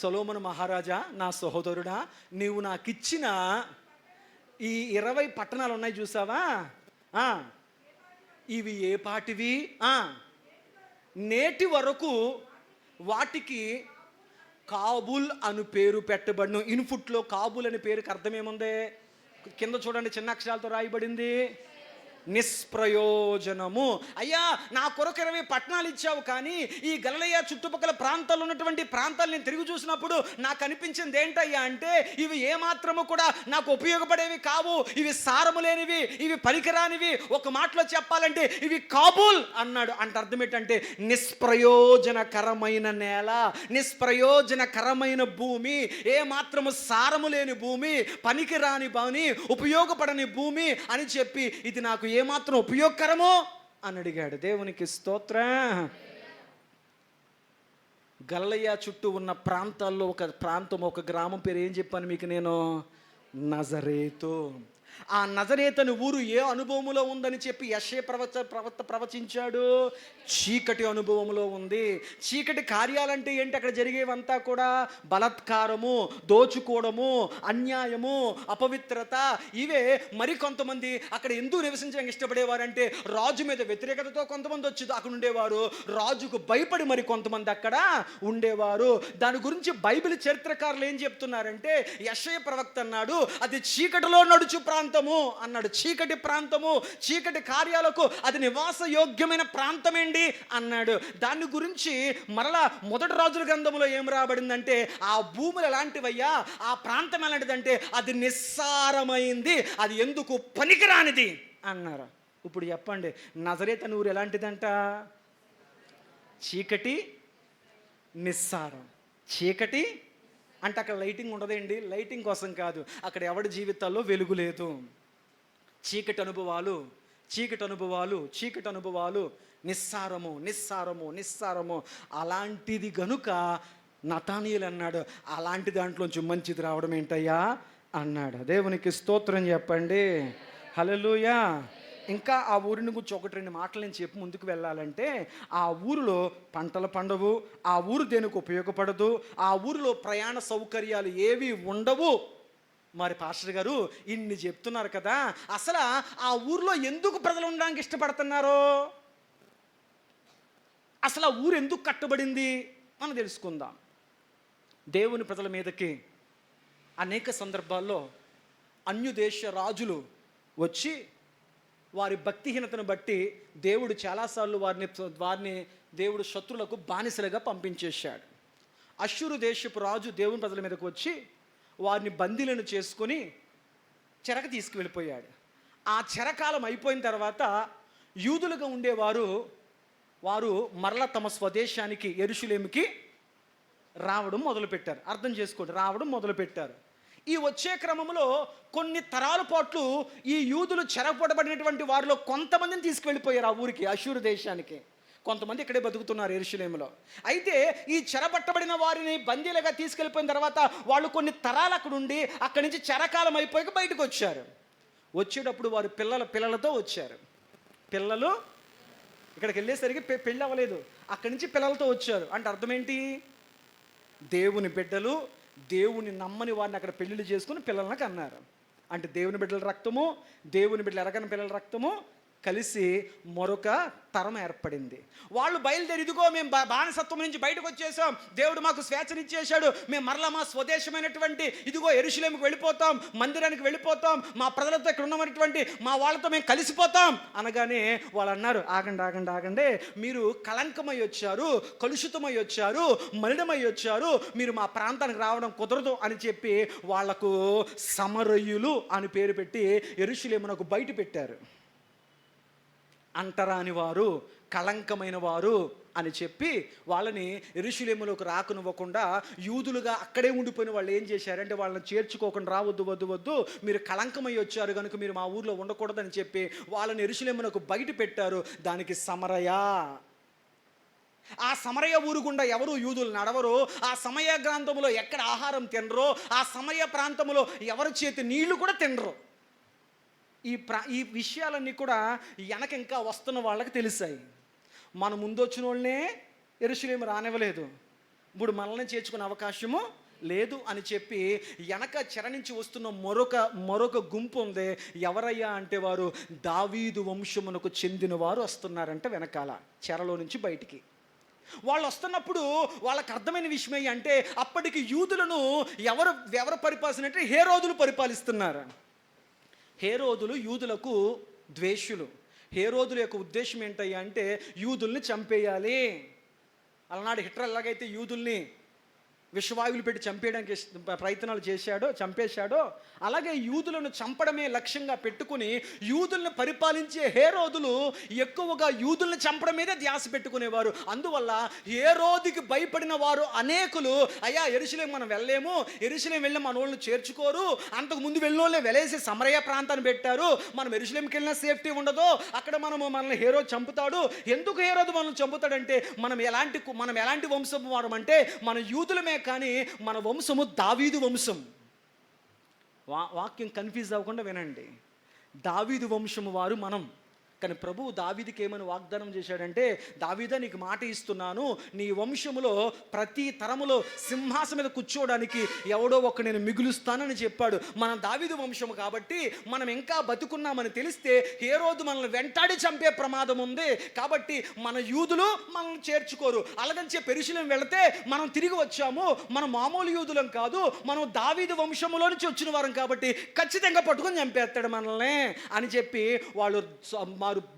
సొలొమోను మహారాజా, నా సహోదరుడా, నీవు నాకు ఇచ్చిన ఈ 20 పట్టణాలు ఉన్నాయి చూసావా, ఇవి ఏ పాటివి? నేటి వరకు వాటికి కాబూల్ అను పేరు పెట్టబడిన. ఇన్పుట్లో కాబూల్ అనే పేరుకి అర్థం ఏముంది? కింద చూడండి, చిన్న అక్షరాలతో రాయబడింది, నిష్ప్రయోజనము. అయ్యా, నా కొరకు 20 పట్టణాలు ఇచ్చావు, కానీ ఈ గలిలయ చుట్టుపక్కల ప్రాంతాల్లో ఉన్నటువంటి ప్రాంతాలు నేను తిరిగి చూసినప్పుడు నాకు అనిపించింది ఏంటయ్యా అంటే ఇవి ఏమాత్రము కూడా నాకు ఉపయోగపడేవి కావు, ఇవి సారము లేనివి, ఇవి పనికిరానివి. ఒక మాటలో చెప్పాలంటే ఇవి కాబూల్ అన్నాడు. అంటే అర్థం ఏంటంటే నిష్ప్రయోజనకరమైన నేల, నిష్ప్రయోజనకరమైన భూమి, ఏమాత్రము సారము లేని భూమి, పనికిరాని భూమి, ఉపయోగపడని భూమి అని చెప్పి ఇది నాకు ఏమాత్రం ఉపయోగకరమో అని అడిగాడు. దేవునికి స్తోత్రం. గలిలయ చుట్టూ ఉన్న ప్రాంతాల్లో ఒక ప్రాంతం, ఒక గ్రామం పేరు ఏం చెప్పాను మీకు నేను? నజరేతు. ఆ నజరేతు ఊరు ఏ అనుభవంలో ఉందని చెప్పి యెషయా ప్రవక్త ప్రవచించాడు. చీకటి అనుభవంలో ఉంది. చీకటి కార్యాలంటే ఏంటి? అక్కడ జరిగేవంతా కూడా బలాత్కారము, దోచుకోవడము, అన్యాయము, అపవిత్రత. ఇవే. మరి కొంతమంది అక్కడ ఎందుకు నివసించడానికి ఇష్టపడేవారంటే రాజు మీద వ్యతిరేకతతో కొంతమంది వచ్చి అక్కడ ఉండేవారు, రాజుకు భయపడి మరి కొంతమంది అక్కడ ఉండేవారు. దాని గురించి బైబిల్ చరిత్రకారులు ఏం చెప్తున్నారంటే యెషయా ప్రవక్త అన్నాడు అది చీకటిలో నడుచు ప్రాంతము అన్నాడు. చీకటి ప్రాంతము, చీకటి కార్యాలకు అది నివాస యోగ్యమైన ప్రాంతమేంటి అన్నాడు. దాని గురించి మరలా మొదటి రాజుల గ్రంథంలో ఏం రాబడిందంటే ఆ భూములు ఎలాంటివయ్యా, ఆ ప్రాంతం ఎలాంటిదంటే అది నిస్సారమైంది, అది ఎందుకు పనికిరానిది అన్నారు. ఇప్పుడు చెప్పండి, నజరేతు అనే ఊరు ఎలాంటిదంట? చీకటి, నిస్సారం. చీకటి అంటే అక్కడ లైటింగ్ ఉండదండి, లైటింగ్ కోసం కాదు, అక్కడ ఎవడి జీవితాల్లో వెలుగు లేదు. చీకటి అనుభవాలు, చీకటి అనుభవాలు, చీకటి అనుభవాలు, నిస్సారము, నిస్సారము, నిస్సారము. అలాంటిది గనుక నతానీయులు అన్నాడు, అలాంటి దాంట్లోంచి మంచిది రావడం ఏంటయ్యా అన్నాడు. దేవునికి స్తోత్రం చెప్పండి. హల్లెలూయా. ఇంకా ఆ ఊరిని గురించి 1-2 మాటలు నేను చెప్పి ముందుకు వెళ్ళాలంటే, ఆ ఊరిలో పంటలు పండవు, ఆ ఊరు దేనికి ఉపయోగపడదు, ఆ ఊరిలో ప్రయాణ సౌకర్యాలు ఏవి ఉండవు. మరి పాస్టర్ గారు ఇన్ని చెప్తున్నారు కదా, అసలు ఆ ఊరిలో ఎందుకు ప్రజలు ఉండడానికి ఇష్టపడుతున్నారో, అసలు ఆ ఊరు ఎందుకు కట్టబడింది మనం తెలుసుకుందాం. దేవుని ప్రజల మీదకి అనేక సందర్భాల్లో అన్యదేశ రాజులు వచ్చి వారి భక్తిహీనతను బట్టి దేవుడు చాలాసార్లు వారిని దేవుడు శత్రులకు బానిసలుగా పంపించేశాడు. అష్షూరు దేశపు రాజు దేవుని ప్రజల మీదకు వచ్చి వారిని బందీలను చేసుకొని చెరకు తీసుకువెళ్ళిపోయాడు. ఆ చెరకాలం అయిపోయిన తర్వాత యూదులుగా ఉండేవారు మరలా తమ స్వదేశానికి యెరూషలేముకి రావడం మొదలుపెట్టారు. అర్థం చేసుకోండి, రావడం మొదలుపెట్టారు. ఈ వచ్చే క్రమంలో కొన్ని తరాల పాటు ఈ యూదులు చెరపడబడినటువంటి వారిలో కొంతమందిని తీసుకువెళ్ళిపోయారు ఆ ఊరికి, అష్షూరు దేశానికి. కొంతమంది ఇక్కడే బతుకుతున్నారు యెరూషలేములో. అయితే ఈ చెరపట్టబడిన వారిని బందీలుగా తీసుకెళ్ళిపోయిన తర్వాత వాళ్ళు కొన్ని తరాలు అక్కడ ఉండి అక్కడి నుంచి చెరకాలం అయిపోయి బయటకు వచ్చారు. వచ్చేటప్పుడు వారు పిల్లలతో వచ్చారు. పిల్లలు ఇక్కడికి వెళ్ళేసరికి పెళ్ళి అవ్వలేదు, అక్కడి నుంచి పిల్లలతో వచ్చారు. అంటే అర్థం ఏంటి? దేవుని బిడ్డలు, దేవుని నమ్మని వారిని అక్కడ పెళ్ళిళ్ళు చేసుకుని పిల్లలను కన్నారు. అంటే దేవుని బిడ్డల రక్తము, దేవుని బిడ్డలు ఎరగని పిల్లల రక్తము కలిసి మరొక తరం ఏర్పడింది. వాళ్ళు బయలుదేరి, ఇదిగో మేము బానిసత్వం నుంచి బయటకు వచ్చేసాం, దేవుడు మాకు స్వేచ్ఛనిచ్చేశాడు, మేము మరలా మా స్వదేశమైనటువంటి ఇదిగో యెరూషలేముకు వెళ్ళిపోతాం, మందిరానికి వెళ్ళిపోతాం, మా ప్రజలతో ఇక్కడ ఉన్నటువంటి మా వాళ్ళతో మేము కలిసిపోతాం అనగానే వాళ్ళు అన్నారు, ఆగండి, మీరు కళంకమై వచ్చారు, కలుషితమై వచ్చారు, మలినమై వచ్చారు, మీరు మా ప్రాంతానికి రావడం కుదరదు అని చెప్పి వాళ్లకు సమరయులు అని పేరు పెట్టి యెరూషలేమునకు బయట పెట్టారు. అంటరాని వారు, కళంకమైన వారు అని చెప్పి వాళ్ళని యెరూషలేములోకి రాకనివ్వకుండా యూదులుగా అక్కడే ఉండిపోయిన వాళ్ళు ఏం చేశారంటే వాళ్ళని చేర్చుకోకుండా వద్దు, మీరు కళంకమై వచ్చారు కనుక మీరు మా ఊర్లో ఉండకూడదని చెప్పి వాళ్ళని యెరూషలేమునకు బయట పెట్టారు. దానికి సమరయ. ఆ సమరయ ఊరు గుండా ఎవరు యూదులు నడవరు, ఆ సమయ ప్రాంతంలో ఎక్కడ ఆహారం తినరో, ఆ సమయ ప్రాంతంలో ఎవరి చేతి నీళ్లు కూడా తినరు. ఈ విషయాలన్నీ కూడా వెనక ఇంకా వస్తున్న వాళ్ళకి తెలిసాయి. మన ముందు వచ్చిన వాళ్ళనే యెరూషలేము రానివ్వలేదు, ఇప్పుడు మనల్ని చేర్చుకునే అవకాశము లేదు అని చెప్పి వెనక చెరనించి వస్తున్న మరొక గుంపు ఉంది. ఎవరయ్యా అంటే వారు దావీదు వంశమునకు చెందిన వారు వస్తున్నారంటే వెనకాల చెరలో నుంచి బయటికి. వాళ్ళు వస్తున్నప్పుడు వాళ్ళకి అర్థమైన విషయం అంటే అప్పటికి యూదులను ఎవరు పరిపాలిస్తున్నట్టే హేరోదులు పరిపాలిస్తున్నారు. హేరోదులు యూదులకు ద్వేషులు. హేరోదుల యొక్క ఉద్దేశం ఏంటయ్యా అంటే యూదుల్ని చంపేయాలి. అలనాడు హిట్లర్ ఎలాగైతే యూదుల్ని విషవాయువులు పెట్టి చంపేయడానికి ప్రయత్నాలు చంపేశాడో అలాగే యూదులను చంపడమే లక్ష్యంగా పెట్టుకుని యూదుల్ని పరిపాలించే హేరోదులు ఎక్కువగా యూదుల్ని చంపడం మీదే ధ్యాస పెట్టుకునేవారు. అందువల్ల హేరోదుకి భయపడిన వారు అనేకులు, అయ్యా యెరూషలేము మనం వెళ్ళలేము, యెరూషలేము వెళ్ళి మన వాళ్ళని చేర్చుకోరు, అంతకు ముందు వెళ్ళిన వాళ్ళని వెలేసి సమరయ ప్రాంతాన్ని పెట్టారు, మనం యెరూషలేముకి వెళ్ళినా సేఫ్టీ ఉండదు, అక్కడ మనల్ని హేరోదు చంపుతాడు. ఎందుకు హేరోదు మనల్ని చంపుతాడంటే మనం ఎలాంటి వంశం వారం అంటే మన యూదులమే, కానీ మన వంశము దావీదు వంశం. వాక్యం కన్ఫ్యూజ్ అవ్వకుండా వినండి. దావీదు వంశము వారు మనం. కానీ ప్రభువు దావీదుకి ఏమని వాగ్దానం చేశాడంటే, దావీదా నీకు మాట ఇస్తున్నాను, నీ వంశములో ప్రతి తరములో సింహాసనం మీద కూర్చోవడానికి ఎవడో ఒక నేను మిగులుస్తానని చెప్పాడు. మనం దావీదు వంశము కాబట్టి మనం ఇంకా బతుకున్నామని తెలిస్తే హేరోదు మనల్ని వెంటాడి చంపే ప్రమాదం ఉంది. కాబట్టి మన యూదులు మనల్ని చేర్చుకోరు. అలాగని చెప్పి యెరూషలేము వెళితే మనం తిరిగి వచ్చాము, మనం మామూలు యూదులం కాదు, మనం దావీదు వంశములో నుంచి వచ్చిన వారం కాబట్టి ఖచ్చితంగా పట్టుకొని చంపేస్తాడు మనల్ని అని చెప్పి వాళ్ళు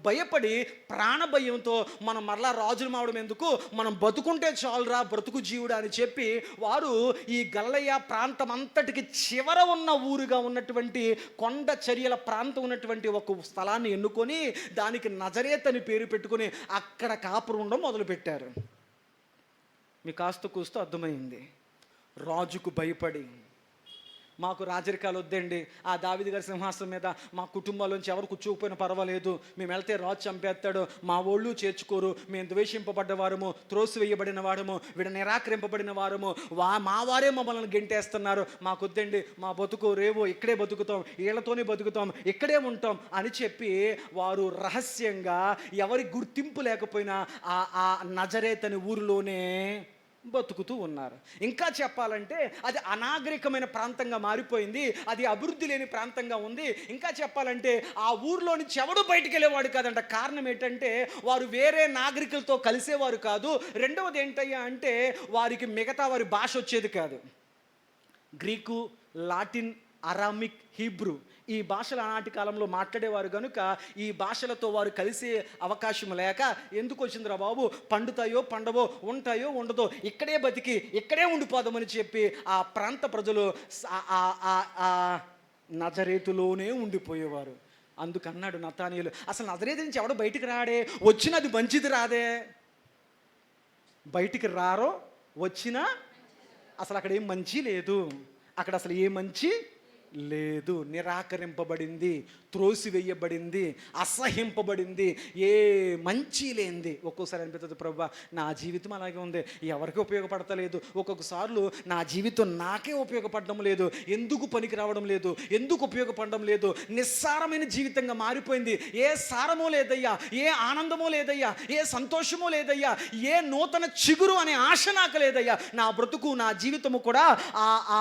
భయపడి ప్రాణభయంతో మనం మరలా రాజులు మావడం ఎందుకు, మనం బతుకుంటే చాలురా బ్రతుకు జీవుడా అని చెప్పి వారు ఈ గలిలయ ప్రాంతం అంతటికి చివర ఉన్న ఊరుగా ఉన్నటువంటి కొండ చర్యల ప్రాంతం ఉన్నటువంటి ఒక స్థలాన్ని ఎన్నుకొని దానికి నజరేత్ అని పేరు పెట్టుకుని అక్కడ కాపురం ఉండడం మొదలుపెట్టారు. మీకు కాస్త కూస్తూ అర్థమైంది. రాజుకు భయపడి మాకు రాజరికాలు వద్దండి, ఆ దావీదు గారి సింహాసనం మీద మా కుటుంబాల్లోంచి ఎవరు కూర్చోకపోయినా పర్వాలేదు, మేము వెళ్తే రాజు చంపేస్తాడు, మా ఒళ్ళు చేర్చుకోరు, మేము ద్వేషింపబడ్డ వారము, త్రోసివేయబడిన వారము, వీడ నిరాకరింపబడిన వారము, మా వారే మమ్మల్ని గెంటేస్తున్నారు, మాకు వద్దండి, మా బతుకు రేవో ఇక్కడే బతుకుతాం, వీళ్ళతోనే బతుకుతాం, ఇక్కడే ఉంటాం అని చెప్పి వారు రహస్యంగా ఎవరి గుర్తింపు లేకపోయినా ఆ నజరేత్ అనే ఊరిలోనే బతుకుతూ ఉన్నారు. ఇంకా చెప్పాలంటే అది అనాగరికమైన ప్రాంతంగా మారిపోయింది, అది అభివృద్ధి లేని ప్రాంతంగా ఉంది. ఇంకా చెప్పాలంటే ఆ ఊర్లో నుంచి ఎవడు బయటికి వెళ్ళేవాడు కాదంట. కారణం ఏంటంటే వారు వేరే నాగరికులతో కలిసేవారు కాదు. రెండవది ఏంటయ్యా అంటే వారికి మిగతా వారి భాష వచ్చేది కాదు. గ్రీకు, లాటిన్, అరామిక్, హీబ్రూ ఈ భాషలు ఆనాటి కాలంలో మాట్లాడేవారు కనుక ఈ భాషలతో వారు కలిసే అవకాశం లేక ఎందుకు వచ్చిందిరా బాబు, పండుతాయో పండవో, ఉంటాయో ఉండదో, ఇక్కడే బతికి ఇక్కడే ఉండిపోదామని చెప్పి ఆ ప్రాంత ప్రజలు నజరేతులోనే ఉండిపోయేవారు. అందుకన్నాడు నతానీయులు, అసలు నజరేతు నుంచి ఎవడో బయటికి రాడే, వచ్చినది మంచిది రాదే, బయటికి రారో వచ్చినా అసలు అక్కడ ఏం మంచి లేదు, అక్కడ అసలు ఏ మంచి లేదు. నిరాకరింపబడింది, త్రోసివేయబడింది, అసహింపబడింది, ఏ మంచి లేనిది. ఒక్కోసారి అనిపిస్తుంది, ప్రభువా నా జీవితం అలాగే ఉంది, ఎవరికి ఉపయోగపడతలేదు. ఒక్కొక్కసార్లు నా జీవితం నాకే ఉపయోగపడడం లేదు, ఎందుకు పనికి రావడం లేదు, ఎందుకు ఉపయోగపడడం లేదు, నిస్సారమైన జీవితంగా మారిపోయింది. ఏ సారమో లేదయ్యా, ఏ ఆనందమో లేదయ్యా, ఏ సంతోషమో లేదయ్యా, ఏ నూతన చిగురు అనే ఆశ నాకు లేదయ్యా. నా బ్రతుకు, నా జీవితము కూడా ఆ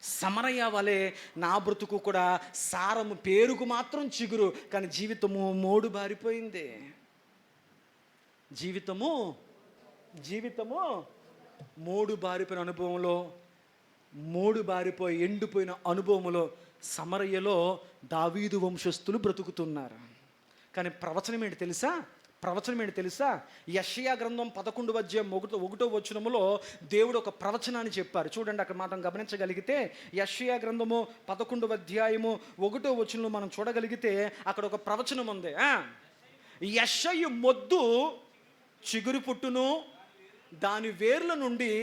సమరయ్య వలె నా బ్రతుకు కూడా సారము, పేరుకు మాత్రం చిగురు, కానీ జీవితము మోడు బారిపోయింది. జీవితము మోడు బారిపోయిన అనుభవంలో, మోడు బారిపోయి ఎండిపోయిన అనుభవంలో సమరయ్యలో దావీదు వంశస్థులు బ్రతుకుతున్నారు. కానీ ప్రవచనం ఏంటి తెలుసా? యెషయా గ్రంథం 11:1 దేవుడు ఒక ప్రవచనాన్ని చెప్పారు. చూడండి, అక్కడ మాత్రం గమనించగలిగితే యెషయా గ్రంథము 11:1 మనం చూడగలిగితే అక్కడ ఒక ప్రవచనం ఉంది. యెషయి మొద్దు చిగురు పుట్టును, దాని వేర్ల నుండి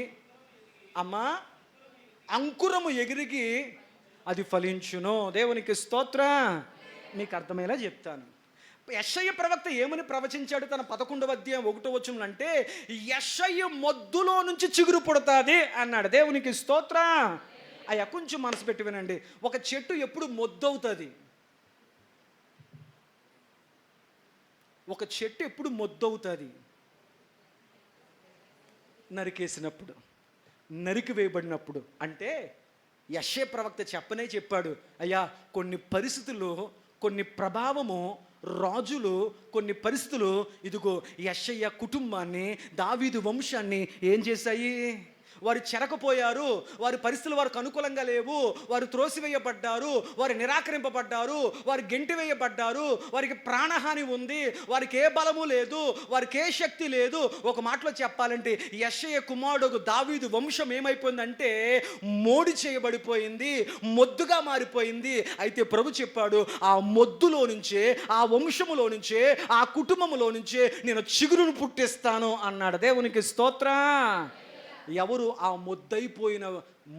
అంకురము ఎగిరిగి అది ఫలించును. దేవునికి స్తోత్రం. మీకు అర్థమయ్యేలా చెప్తాను. యెషయ ప్రవక్త ఏమని ప్రవచించాడు తన 11:1 అంటే, యెషయ మొద్దులో నుంచి చిగురు పుడతాది అన్నాడు. దేవునికి స్తోత్రం. అయ్యా కొంచెం మనసు పెట్టి వినండి. ఒక చెట్టు ఎప్పుడు మొద్దవుతుంది? ఒక చెట్టు ఎప్పుడు మొద్దవుతుంది? నరికేసినప్పుడు, నరికి వేయబడినప్పుడు. అంటే యెషయా ప్రవక్త చెప్పాడు, అయ్యా కొన్ని పరిస్థితులు, కొన్ని ప్రభావము, రాజులు, కొన్ని పరిస్థితులు ఇదిగో యెషయా కుటుంబాన్ని, దావీదు వంశాన్ని ఏం చేశాయి? వారు చెరకపోయారు, వారి పరిస్థితులు వారికి అనుకూలంగా లేవు, వారు త్రోసివేయబడ్డారు, వారు నిరాకరింపబడ్డారు, వారు గెంటివేయబడ్డారు, వారికి ప్రాణహాని ఉంది, వారికి ఏ బలము లేదు, వారికి ఏ శక్తి లేదు. ఒక మాటలో చెప్పాలంటే యెషయా కుమారుడు దావీదు వంశం ఏమైపోయిందంటే మోడి చేయబడిపోయింది, మొద్దుగా మారిపోయింది. అయితే ప్రభు చెప్పాడు, ఆ మొద్దులో నుంచే, ఆ వంశములో నుంచే, ఆ కుటుంబములో నుంచే నేను చిగురును పుట్టిస్తాను అన్నాడు. దేవునికి స్తోత్రం. ఎవరు ఆ మొద్దైపోయిన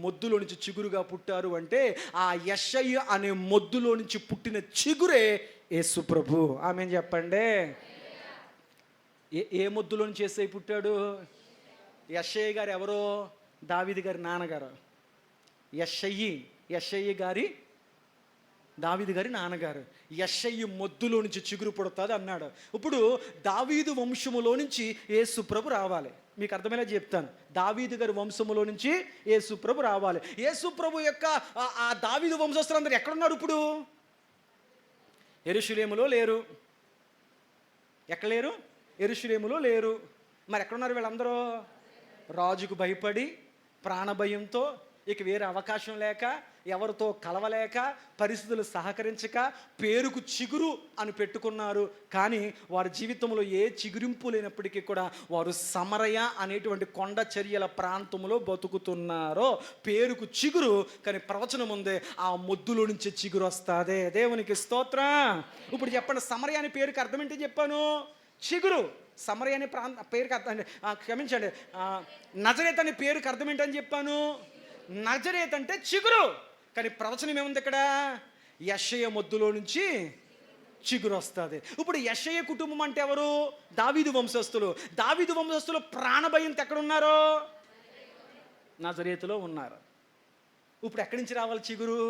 మొద్దులో నుంచి చిగురుగా పుట్టారు అంటే, ఆ యెషయ అనే మొద్దులో నుంచి పుట్టిన చిగురే యేసు ప్రభు. ఆమేన్ చెప్పండి. ఏ మొద్దులో నుంచి యేసయ్య పుట్టాడు? యెషయ గారు ఎవరో? దావీదు గారి నాన్నగారు. యెషయి గారి, దావీదు గారి నాన్నగారు. యెషయి మొద్దులో నుంచి చిగురు పుడతాది అన్నాడు. ఇప్పుడు దావీదు వంశములో నుంచి యేసు ప్రభు రావాలి. మీకు అర్థమయ్యేలా చెప్తాను. దావీదు గారి వంశములో నుంచి యేసు ప్రభు రావాలి. యేసు ప్రభు యొక్క ఆ దావీదు వంశస్థులందరూ ఎక్కడున్నారు ఇప్పుడు? యెరూషలేములో లేరు. ఎక్కడ లేరు? యెరూషలేములో లేరు. మరి ఎక్కడున్నారు వీళ్ళందరూ? రాజుకు భయపడి, ప్రాణభయంతో, ఇక వేరే అవకాశం లేక, ఎవరితో కలవలేక, పరిస్థితులు సహకరించక పేరుకు చిగురు అని పెట్టుకున్నారు. కానీ వారి జీవితంలో ఏ చిగురింపు లేనప్పటికీ కూడా వారు సమరయ అనేటువంటి కొండ చర్యల ప్రాంతంలో బతుకుతున్నారో. పేరుకు చిగురు, కానీ ప్రవచనం ఉంది, ఆ మొద్దులో నుంచి చిగురు వస్తుంది. దేవునికి స్తోత్రం. ఇప్పుడు చెప్పండి, సమరయ అనే పేరుకి అర్థం ఏంటి చెప్పాను? చిగురు. సమరయ అనే పేరుకి అర్థం, క్షమించండి, నజరేత్ అనే పేరుకి అర్థం ఏంటని చెప్పాను? నజరేత్ అంటే చిగురు. కానీ ప్రవచనం ఏముంది ఇక్కడ? యెషయ మొద్దులో నుంచి చిగురు వస్తుంది. ఇప్పుడు యెషయ కుటుంబం అంటే ఎవరు? దావీదు వంశస్థులు. దావీదు వంశస్థులు ప్రాణభయంతో ఎక్కడున్నారో? నజరేతులో ఉన్నారు. ఇప్పుడు ఎక్కడి నుంచి రావాలి చిగురు?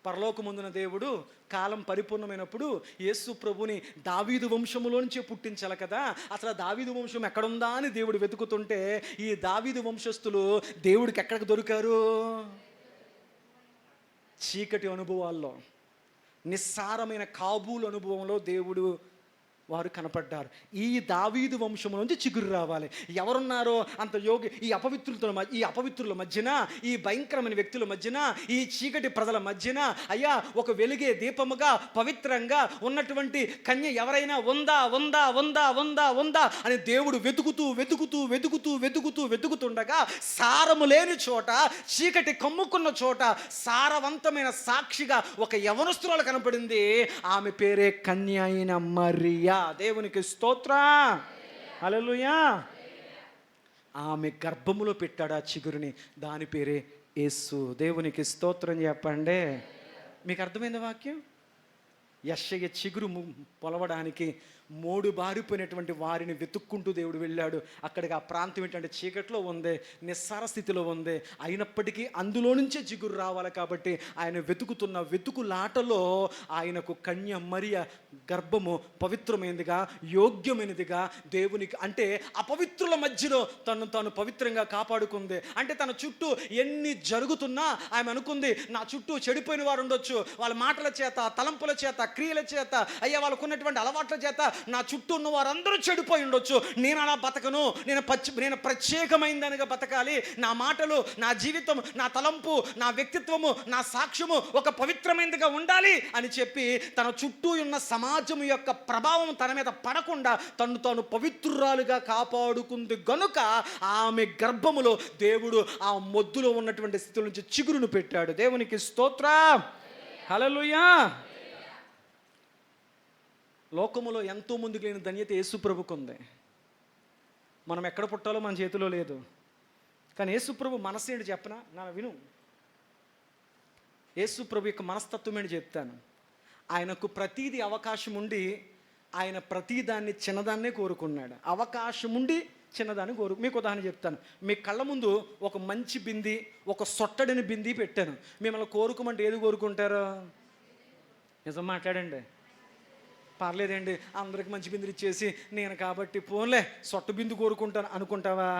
పరలోకమందున దేవుడు కాలం పరిపూర్ణమైనప్పుడు యేసు ప్రభుని దావీదు వంశములో నుంచే పుట్టించాలి కదా. అసలు దావీదు వంశం ఎక్కడుందా అని దేవుడు వెతుకుతుంటే, ఈ దావీదు వంశస్థులు దేవుడికి ఎక్కడికి దొరికారు? చీకటి అనుభవాల్లో, నిస్సారమైన కాబూలు అనుభవంలో దేవుడు వారు కనపడ్డారు. ఈ దావీదు వంశము నుంచి చిగురు రావాలి. ఎవరున్నారో అంత యోగి, ఈ అపవిత్రుల మధ్యన, ఈ భయంకరమైన వ్యక్తుల మధ్యన, ఈ చీకటి ప్రజల మధ్యన అయ్యా ఒక వెలిగే దీపముగా పవిత్రంగా ఉన్నటువంటి కన్య ఎవరైనా ఉందా ఉందా ఉందా ఉందా ఉందా అని దేవుడు వెతుకుతుండగా సారము లేని చోట, చీకటి కమ్ముకున్న చోట సారవంతమైన సాక్షిగా ఒక యవనస్తురాలు కనపడింది. ఆమె పేరే కన్య అయిన మరియా. దేవునికి స్తోత్రం. హల్లెలూయా. ఆమె గర్భములో పెట్టాడు ఆ చిగురుని. దాని పేరే యేసు. దేవునికి స్తోత్రం చెప్పండి. మీకు అర్థమైంది వాక్యం? యెషయా చిగురు పొలవడానికి మోడు బారిపోయినటువంటి వారిని వెతుక్కుంటూ దేవుడు వెళ్ళాడు. అక్కడికి ఆ ప్రాంతం ఏంటంటే చీకట్లో ఉంది, నిస్సార స్థితిలో ఉంది. అయినప్పటికీ అందులో నుంచే చిగురు రావాలి కాబట్టి ఆయన వెతుకుతున్న వెతుకులాటలో ఆయనకు కన్య మరియ గర్భము పవిత్రమైనదిగా, యోగ్యమైనదిగా, దేవునికి అంటే అపవిత్రుల మధ్యలో తను తాను పవిత్రంగా కాపాడుకుంది. అంటే తన చుట్టూ ఎన్ని జరుగుతున్నా ఆమె అనుకుంది, నా చుట్టూ చెడిపోయిన వారు ఉండొచ్చు, వాళ్ళ మాటల చేత, తలంపుల చేత, క్రియల చేత, అయ్యా వాళ్ళకున్నటువంటి అలవాట్ల చేత నా చుట్టూ ఉన్న వారందరూ చెడిపోయి ఉండొచ్చు, నేను అలా బతకను, నేను ప్రత్యేకమైనదానిగా బతకాలి, నా మాటలు, నా జీవితం, నా తలంపు, నా వ్యక్తిత్వము, నా సాక్ష్యము ఒక పవిత్రమైనదిగా ఉండాలి అని చెప్పి తన చుట్టూ ఉన్న సమాజం యొక్క ప్రభావం తన మీద పడకుండా తను తాను పవిత్రురాలుగా కాపాడుకుంది గనుక ఆమె గర్భములో దేవుడు ఆ మొద్దులో ఉన్నటువంటి స్థితి నుంచి చిగురును పెట్టాడు. దేవునికి స్తోత్రం, హల్లెలూయా. లోకములో ఎంతో ముందుకు లేని ధన్యత యేసు ప్రభుకు ఉంది. మనం ఎక్కడ పుట్టాలో మన చేతిలో లేదు. కానీ యేసు ప్రభు మనసు ఏంటి చెప్పనా? నా విను. యేసు ప్రభు యొక్క మనస్తత్వం ఏంటి చెప్తాను. ఆయనకు ప్రతీది అవకాశం ఉండి ఆయన ప్రతిదాన్ని చిన్నదాన్నే కోరుకున్నాడు. అవకాశం ఉండి చిన్నదాన్ని మీకు ఉదాహరణ చెప్తాను. మీ కళ్ళ ముందు ఒక మంచి బింది, ఒక సొట్టడిని బింది పెట్టాను. మిమ్మల్ని కోరుకోమంటే ఏది కోరుకుంటారో? నిజం మాట్లాడండి. పర్లేదండి, అందరికి మంచి బిందులు ఇచ్చేసి నేను కాబట్టి పోన్లే సొట్ట బిందు కోరుకుంటాను అనుకుంటావా?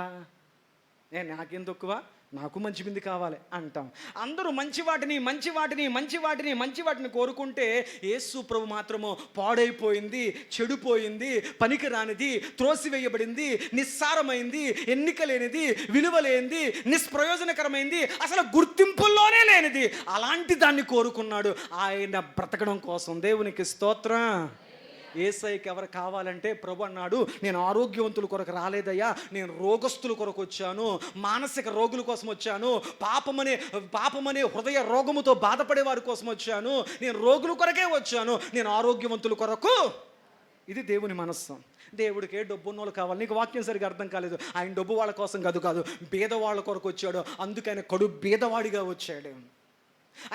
నాకేం తక్కువ, నాకు మంచి బింది కావాలి అంటాం. అందరూ మంచి వాటిని కోరుకుంటే యేసు ప్రభు మాత్రము పాడైపోయింది, చెడిపోయింది, పనికి రానిది, త్రోసివేయబడింది, నిస్సారమైంది, ఎన్నిక లేనిది, విలువ లేనిది, నిష్ప్రయోజనకరమైంది, అసలు గుర్తింపుల్లోనే లేనిది అలాంటి దాన్ని కోరుకున్నాడు ఆయన బ్రతకడం కోసం. దేవునికి స్తోత్రం. యేసయ్యకి ఎవరు కావాలంటే ప్రభు అన్నాడు, నేను ఆరోగ్యవంతుల కొరకు రాలేదయ్యా, నేను రోగస్తుల కొరకు వచ్చాను, మానసిక రోగుల కోసం వచ్చాను, పాపమనే హృదయ రోగముతో బాధపడే వారి కోసం వచ్చాను, నేను రోగుల కొరకే వచ్చాను, నేను ఆరోగ్యవంతుల కొరకు. ఇది దేవుని మనస్సు. దేవుడికే డబ్బు ఉన్నోళ్ళు కావాలి. నీకు వాక్యం సరిగా అర్థం కాలేదు. ఆయన డబ్బు వాళ్ళ కోసం కాదు, బీదవాళ్ళ కొరకు వచ్చాడు. అందుకే ఆయన కడు బీదవాడిగా వచ్చాడు.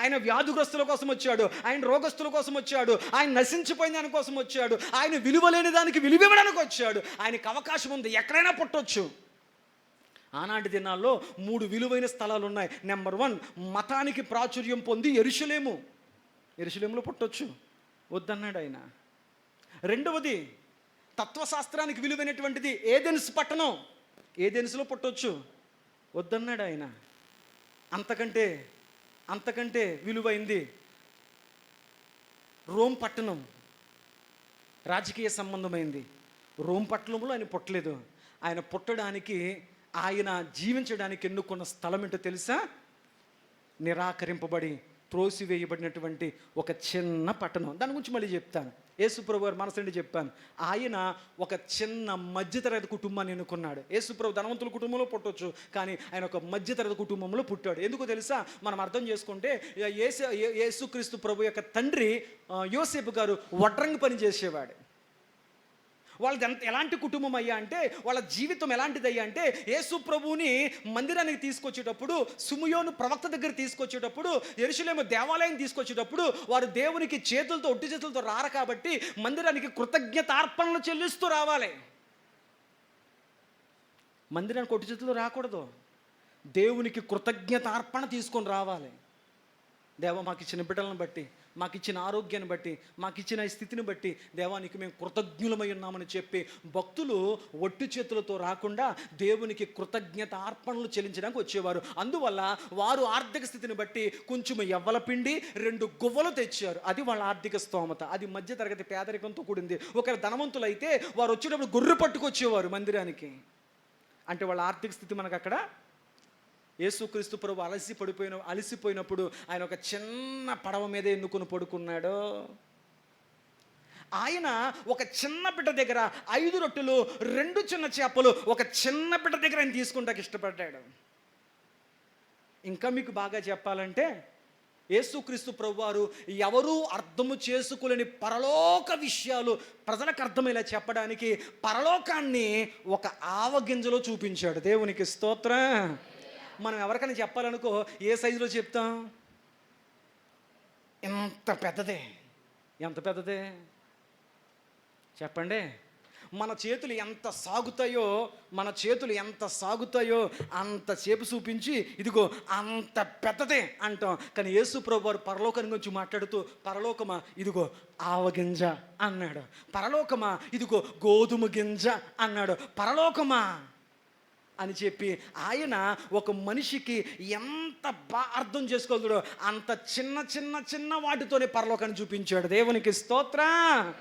ఆయన వ్యాధిగ్రస్తుల కోసం వచ్చాడు, ఆయన రోగస్తుల కోసం వచ్చాడు, ఆయన నశించిపోయిన దాని కోసం వచ్చాడు, ఆయన విలువలేని దానికి విలువ ఇవ్వడానికి వచ్చాడు. ఆయనకు అవకాశం ఉంది, ఎక్కడైనా పుట్టొచ్చు. ఆనాటి దినాల్లో 3 విలువైన స్థలాలు ఉన్నాయి. నెంబర్ 1, మతానికి ప్రాచుర్యం పొంది ఎరుషలేములో పుట్టొచ్చు, వద్దన్నాడు ఆయన. రెండవది, తత్వశాస్త్రానికి విలువైనటువంటిది ఏథెన్స్ పట్టణం, ఏథెన్స్లో పుట్టొచ్చు, వద్దన్నాడు ఆయన. అంతకంటే విలువైంది రోమ్ పట్టణం, రాజకీయ సంబంధమైంది. రోమ్ పట్టణంలో ఆయన పుట్టలేదు. ఆయన పుట్టడానికి, ఆయన జీవించడానికి ఎన్నుకున్న స్థలం ఏంటో తెలుసా? నిరాకరింపబడి త్రోసివేయబడినటువంటి ఒక చిన్న పట్టణం. దాని గురించి మళ్ళీ చెప్తాను. యేసు ప్రభు గారు మనసు నుండి చెప్పాను. ఆయన ఒక చిన్న మధ్యతరగతి కుటుంబాన్ని ఎన్నుకున్నాడు. యేసు ప్రభు ధనవంతుల కుటుంబంలో పుట్టొచ్చు, కానీ ఆయన ఒక మధ్యతరగతి కుటుంబంలో పుట్టాడు. ఎందుకో తెలుసా? మనం అర్థం చేసుకుంటే యేసుక్రీస్తు ప్రభు యొక్క తండ్రి యోసేపు గారు వడ్రంగి పని చేసేవాడు. వాళ్ళది ఎలాంటి కుటుంబం అయ్యా అంటే, వాళ్ళ జీవితం ఎలాంటిదయ్యా అంటే, యేసు ప్రభువుని మందిరానికి తీసుకొచ్చేటప్పుడు, సిమియోను ప్రవక్త దగ్గర తీసుకొచ్చేటప్పుడు, యెరూషలేము దేవాలయం తీసుకొచ్చేటప్పుడు వారు దేవునికి ఒట్టి చేతులతో రారు కాబట్టి మందిరానికి కృతజ్ఞతార్పణలు చెల్లిస్తూ రావాలి. మందిరానికి ఒట్టి చేతులతో రాకూడదు, దేవునికి కృతజ్ఞతార్పణ తీసుకొని రావాలి. దేవా మాకు ఇచ్చిన బిడ్డలను బట్టి, మాకు ఇచ్చిన ఆరోగ్యాన్ని బట్టి, మాకు ఇచ్చిన స్థితిని బట్టి దేవానికి మేము కృతజ్ఞులమై ఉన్నామని చెప్పి భక్తులు ఒట్టి చేతులతో రాకుండా దేవునికి కృతజ్ఞత అర్పణలు చెల్లించడానికి వచ్చేవారు. అందువల్ల వారు ఆర్థిక స్థితిని బట్టి కొంచెం ఎవ్వల పిండి 2 గువ్వలు తెచ్చారు. అది వాళ్ళ ఆర్థిక స్తోమత. అది మధ్యతరగతి పేదరికంతో కూడింది. ఒకవేళ ధనవంతులైతే వారు వచ్చేటప్పుడు గొర్రె పట్టుకొచ్చేవారు మందిరానికి. అంటే వాళ్ళ ఆర్థిక స్థితి మనకు అక్కడ. యేసుక్రీస్తు ప్రభు అలసిపోయినప్పుడు ఆయన ఒక చిన్న పడవ మీద ఎన్నుకొని పడుకున్నాడు. ఆయన ఒక చిన్న బిడ్డ దగ్గర 5 రొట్టెలు 2 చిన్న చేపలు ఒక చిన్న బిడ్డ దగ్గర ఆయన తీసుకుంటానికి ఇష్టపడ్డాడు. ఇంకా మీకు బాగా చెప్పాలంటే, యేసుక్రీస్తు ప్రభువారు ఎవరూ అర్థము చేసుకోలేని పరలోక విషయాలు ప్రజలకు అర్థమయ్యేలా చెప్పడానికి పరలోకాన్ని ఒక ఆవగింజలో చూపించాడు. దేవునికి స్తోత్రం. మనం ఎవరికైనా చెప్పాలనుకో ఏ సైజులో చెప్తాం? ఇంత పెద్దదే. ఎంత పెద్దదే చెప్పండి? మన చేతులు ఎంత సాగుతాయో అంతసేపు చూపించి ఇదిగో అంత పెద్దదే అంటాం. కానీ యేసు ప్రభు వారు పరలోకాన్ని గురించి మాట్లాడుతూ, పరలోకమా ఇదిగో ఆవగింజ అన్నాడు, పరలోకమా ఇదిగో గోధుమ గింజ అన్నాడు, పరలోకమా అని చెప్పి ఆయన ఒక మనిషికి ఎంత అర్థం చేసుకోగలడో అంత చిన్న చిన్న చిన్న వాటితోనే పరలోకాన్ని చూపించాడు. దేవునికి స్తోత్రం.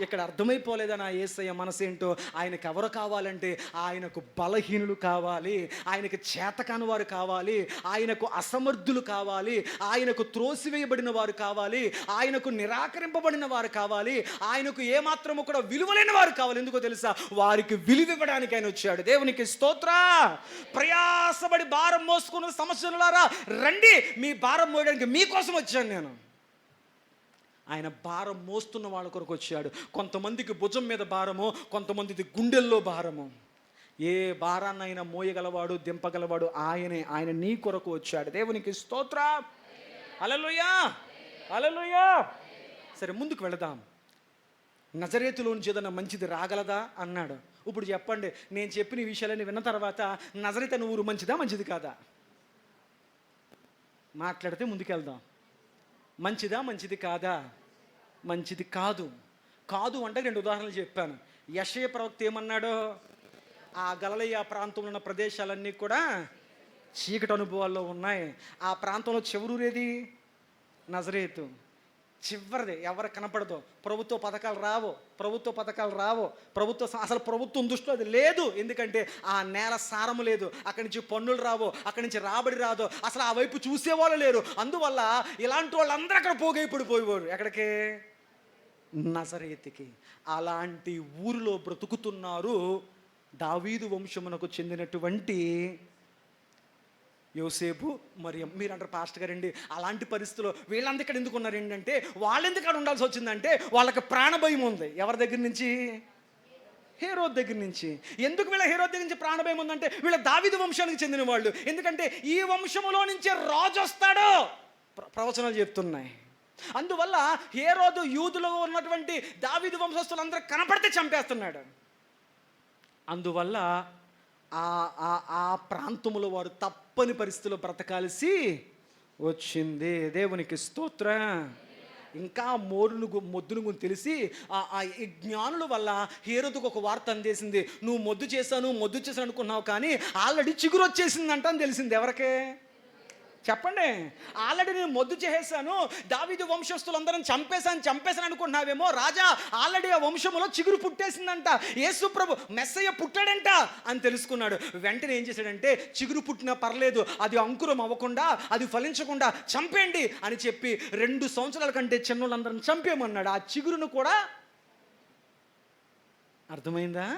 ఇక్కడ అర్థమైపోలేదా నా యేసయ్య మనసేంటో? ఆయనకు ఎవరు కావాలంటే ఆయనకు బలహీనులు కావాలి, ఆయనకు చేతకాని వారు కావాలి, ఆయనకు అసమర్థులు కావాలి, ఆయనకు త్రోసివేయబడిన వారు కావాలి, ఆయనకు నిరాకరింపబడిన వారు కావాలి, ఆయనకు ఏమాత్రము కూడా విలువలేని వారు కావాలి. ఎందుకో తెలుసా? వారికి విలువ ఇవ్వడానికి ఆయన వచ్చాడు. దేవునికి స్తోత్ర. ప్రయాసపడి భారం మోసుకున్న సమస్యలారా రండి, మీ భారం మోయడానికి మీకోసం వచ్చాను నేను. ఆయన భారం మోస్తున్న వాళ్ళ కొరకు వచ్చాడు. కొంతమందికి భుజం మీద భారము, కొంతమందికి గుండెల్లో భారము. ఏ భారాన్నైనా మోయగలవాడు, దింపగలవాడు ఆయనే. ఆయన నీ కొరకు వచ్చాడు. దేవునికి స్తోత్రం. హల్లెలూయా, హల్లెలూయా. సరే, ముందుకు వెళదాం. నజరేతులోంచి ఏదైనా మంచిది రాగలదా అన్నాడు. ఇప్పుడు చెప్పండి, నేను చెప్పిన ఈ విషయాలన్నీ విన్న తర్వాత నజరేతు అనే ఊరు మంచిదా మంచిది కాదా? మాట్లాడితే ముందుకెళ్దాం. మంచిదా మంచిది కాదా? మంచిది కాదు. కాదు అంటే 2 ఉదాహరణలు చెప్పాను. యెషయా ప్రవక్త ఏమన్నాడో, ఆ గలిలయ ప్రాంతంలో ఉన్న ప్రదేశాలన్నీ కూడా చీకటి అనుభవాల్లో ఉన్నాయి. ఆ ప్రాంతంలో చివరూరేది నజరేతు. చివరిది ఎవరు కనపడదు. ప్రభుత్వ పథకాలు రావు. అసలు ప్రభుత్వం దృష్టిలో అది లేదు. ఎందుకంటే ఆ నేల సారము లేదు, అక్కడి నుంచి పన్నులు రావు, అక్కడి నుంచి రాబడి రాదు, అసలు ఆ వైపు చూసేవాళ్ళు లేరు. అందువల్ల ఇలాంటి వాళ్ళందరూ అక్కడ పోగైపడిపోయేవారు. ఎక్కడికి? నజరేతుకి. అలాంటి ఊరిలో బ్రతుకుతున్నారు దావీదు వంశమునకు చెందినటువంటి యోసేపు, మరియం. మీరు అంటారు, పాస్టర్ గారండి అలాంటి పరిస్థితుల్లో వీళ్ళంతా ఇక్కడ ఎందుకు ఉన్నారు ఏంటంటే, వాళ్ళు ఎందుకు అక్కడ ఉండాల్సి వచ్చిందంటే వాళ్ళకి ప్రాణభయం ఉంది. ఎవరి దగ్గర నుంచి? హేరోద్ దగ్గర నుంచి. ఎందుకు వీళ్ళ హేరోద్ దగ్గర నుంచి ప్రాణభయం ఉందంటే, వీళ్ళ దావీదు వంశానికి చెందిన వాళ్ళు. ఎందుకంటే ఈ వంశములో నుంచే రాజు వస్తాడు, ప్రవచనాలు చెప్తున్నాయి. అందువల్ల హేరోదు యూదులో ఉన్నటువంటి దావీదు వంశస్థులందరూ కనపడితే చంపేస్తున్నాడు. అందువల్ల ఆ ప్రాంతంలో వారు తప్పని పరిస్థితుల్లో బ్రతకాల్సి వచ్చింది. దేవునికి స్తోత్రం. ఇంకా మొద్దును తెలిసి ఈ జ్ఞానుల వల్ల హేరోదుకు ఒక వార్త అందేసింది. నువ్వు మొద్దు చేశాను అనుకున్నావు, కానీ ఆల్రెడీ చిగురు వచ్చేసిందంట అని తెలిసింది. ఎవరికే చెప్పండి? ఆల్రెడీ నేను మొద్దు చేసేసాను, దావీదు వంశస్థులందరం చంపేశాను అనుకుంటున్నావేమో. రాజా, ఆల్రెడీ ఆ వంశంలో చిగురు పుట్టేసిందంట, యేసు ప్రభు మెస్సయ్య పుట్టాడంట అని తెలుసుకున్నాడు. వెంటనే ఏం చేశాడంటే, చిగురు పుట్టినా పర్లేదు, అది అంకురం అవ్వకుండా, అది ఫలించకుండా చంపేయండి అని చెప్పి 2 సంవత్సరాల కంటే చిన్నోళ్ళందరం చంపేయమన్నాడు. ఆ చిగురును కూడా. అర్థమైందా?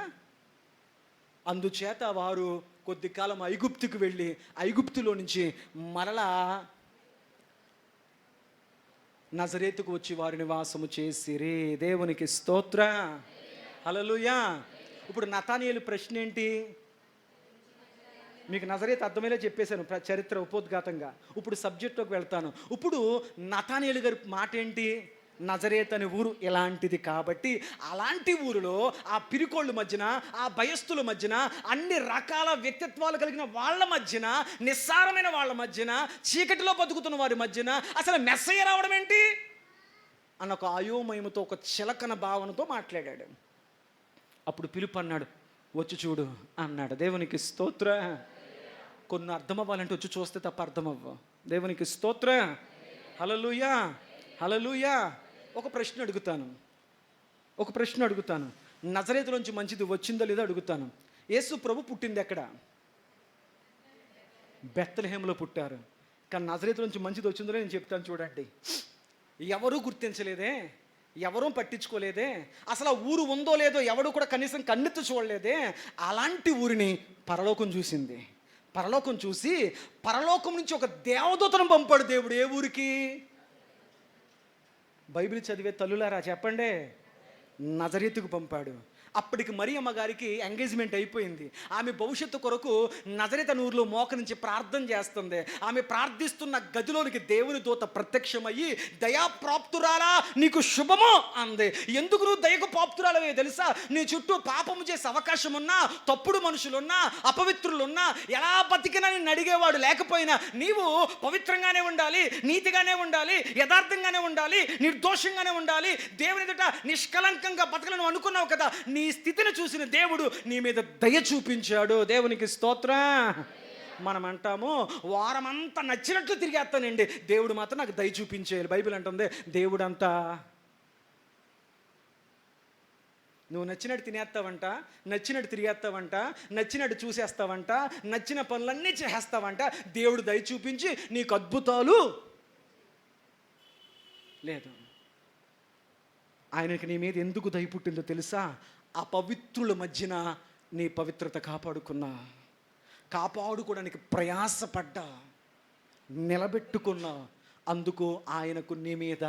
అందుచేత వారు కొద్ది కాలం ఐగుప్తుకు వెళ్ళి ఐగుప్తులో నుంచి మరలా నజరేతుకు వచ్చి వారి నివాసము చేసిరి. దేవునికి స్తోత్రం. హల్లెలూయా. ఇప్పుడు నతానియేలు ప్రశ్న ఏంటి? మీకు నజరేతు అర్థమయ్యేలా చెప్పేశాను చరిత్ర ఉపోద్ఘాతంగా. ఇప్పుడు సబ్జెక్టులోకి వెళ్తాను. ఇప్పుడు నతానియేలు గారి మాట ఏంటి? నజరేతు అనే ఊరు ఇలాంటిది కాబట్టి, అలాంటి ఊరిలో ఆ పిరికోళ్ళ మధ్యన, ఆ భయస్థుల మధ్యన, అన్ని రకాల వ్యక్తిత్వాలు కలిగిన వాళ్ళ మధ్యన, నిస్సారమైన వాళ్ళ మధ్యన, చీకటిలో బతుకుతున్న వారి మధ్యన అసలు మెస్సయ్య రావడం ఏంటి అన్న ఒక అయోమయముతో, ఒక చిలకన భావనతో మాట్లాడాడు. అప్పుడు పిలుపు అన్నాడు, వచ్చి చూడు అన్నాడు. దేవునికి స్తోత్రం. కొన్ని అర్థం అవ్వాలంటే వచ్చి చూస్తే తప్ప అర్థం అవ్వవు. దేవునికి స్తోత్రం. హల్లెలూయా, హల్లెలూయా. ఒక ప్రశ్న అడుగుతాను. నజరేతులోంచి మంచిది వచ్చిందో లేదో అడుగుతాను. యేసు ప్రభు పుట్టింది ఎక్కడ? బెత్లెహేములో పుట్టారు. కానీ నజరేతులోంచి మంచిది వచ్చిందో నేను చెప్తాను చూడండి. ఎవరూ గుర్తించలేదే, ఎవరూ పట్టించుకోలేదే, అసలు ఆ ఊరు ఉందో లేదో ఎవడు కూడా కనీసం కన్నెత్తి చూడలేదే. అలాంటి ఊరిని పరలోకం చూసింది. పరలోకం చూసి పరలోకం నుంచి ఒక దేవదూతను పంపాడు దేవుడు. ఏ ఊరికి? బైబిల్ చదివే తల్లులారా చెప్పండి, నజరేతుకు పంపాడు. అప్పటికి మరియమ్మ గారికి ఎంగేజ్మెంట్ అయిపోయింది. ఆమె భవిష్యత్తు కొరకు నజరేతు ఊరిలో మోకరించి ప్రార్థన చేస్తుంది. ఆమె ప్రార్థిస్తున్న గదిలోనికి దేవుని దూత ప్రత్యక్షమయ్యి, దయాప్రాప్తురాలా నీకు శుభము అంది. ఎందుకు నువ్వు దయకు ప్రాప్తురాలవే తెలుసా? నీ చుట్టూ పాపము చేసే అవకాశం ఉన్నా, తప్పుడు మనుషులున్నా, అపవిత్రులున్నా, ఎలా బతికినా నిన్ను అడిగేవాడు లేకపోయినా నీవు పవిత్రంగానే ఉండాలి, నీతిగానే ఉండాలి, యథార్థంగానే ఉండాలి, నిర్దోషంగానే ఉండాలి, దేవుని ఎదుట నిష్కలంకంగా బతకలను అనుకున్నావు కదా. నీ స్థితిని చూసిన దేవుడు నీ మీద దయ చూపించాడు. దేవునికి స్తోత్రం. మనం అంటాము వారమంతా నచ్చినట్లు తిరిగేస్తానండి, దేవుడు మాత్రం నాకు దయ చూపించేయాలి. బైబిల్ అంటుంది దేవుడు అంతా నువ్వు నచ్చినట్టు తినేస్తావంట, నచ్చినట్టు తిరిగేస్తావంట, నచ్చినట్టు చూసేస్తావంట, నచ్చిన పనులన్నీ చేస్తావంట. దేవుడు దయ చూపించి నీకు అద్భుతాలు లేదు. ఆయనకి నీ మీద ఎందుకు దయ పుట్టిందో తెలుసా? అపవిత్రుల మధ్యన నీ పవిత్రత కాపాడుకోవడానికి ప్రయాసపడ్డా, నిలబెట్టుకున్నా. అందుకు ఆయనకు నీ మీద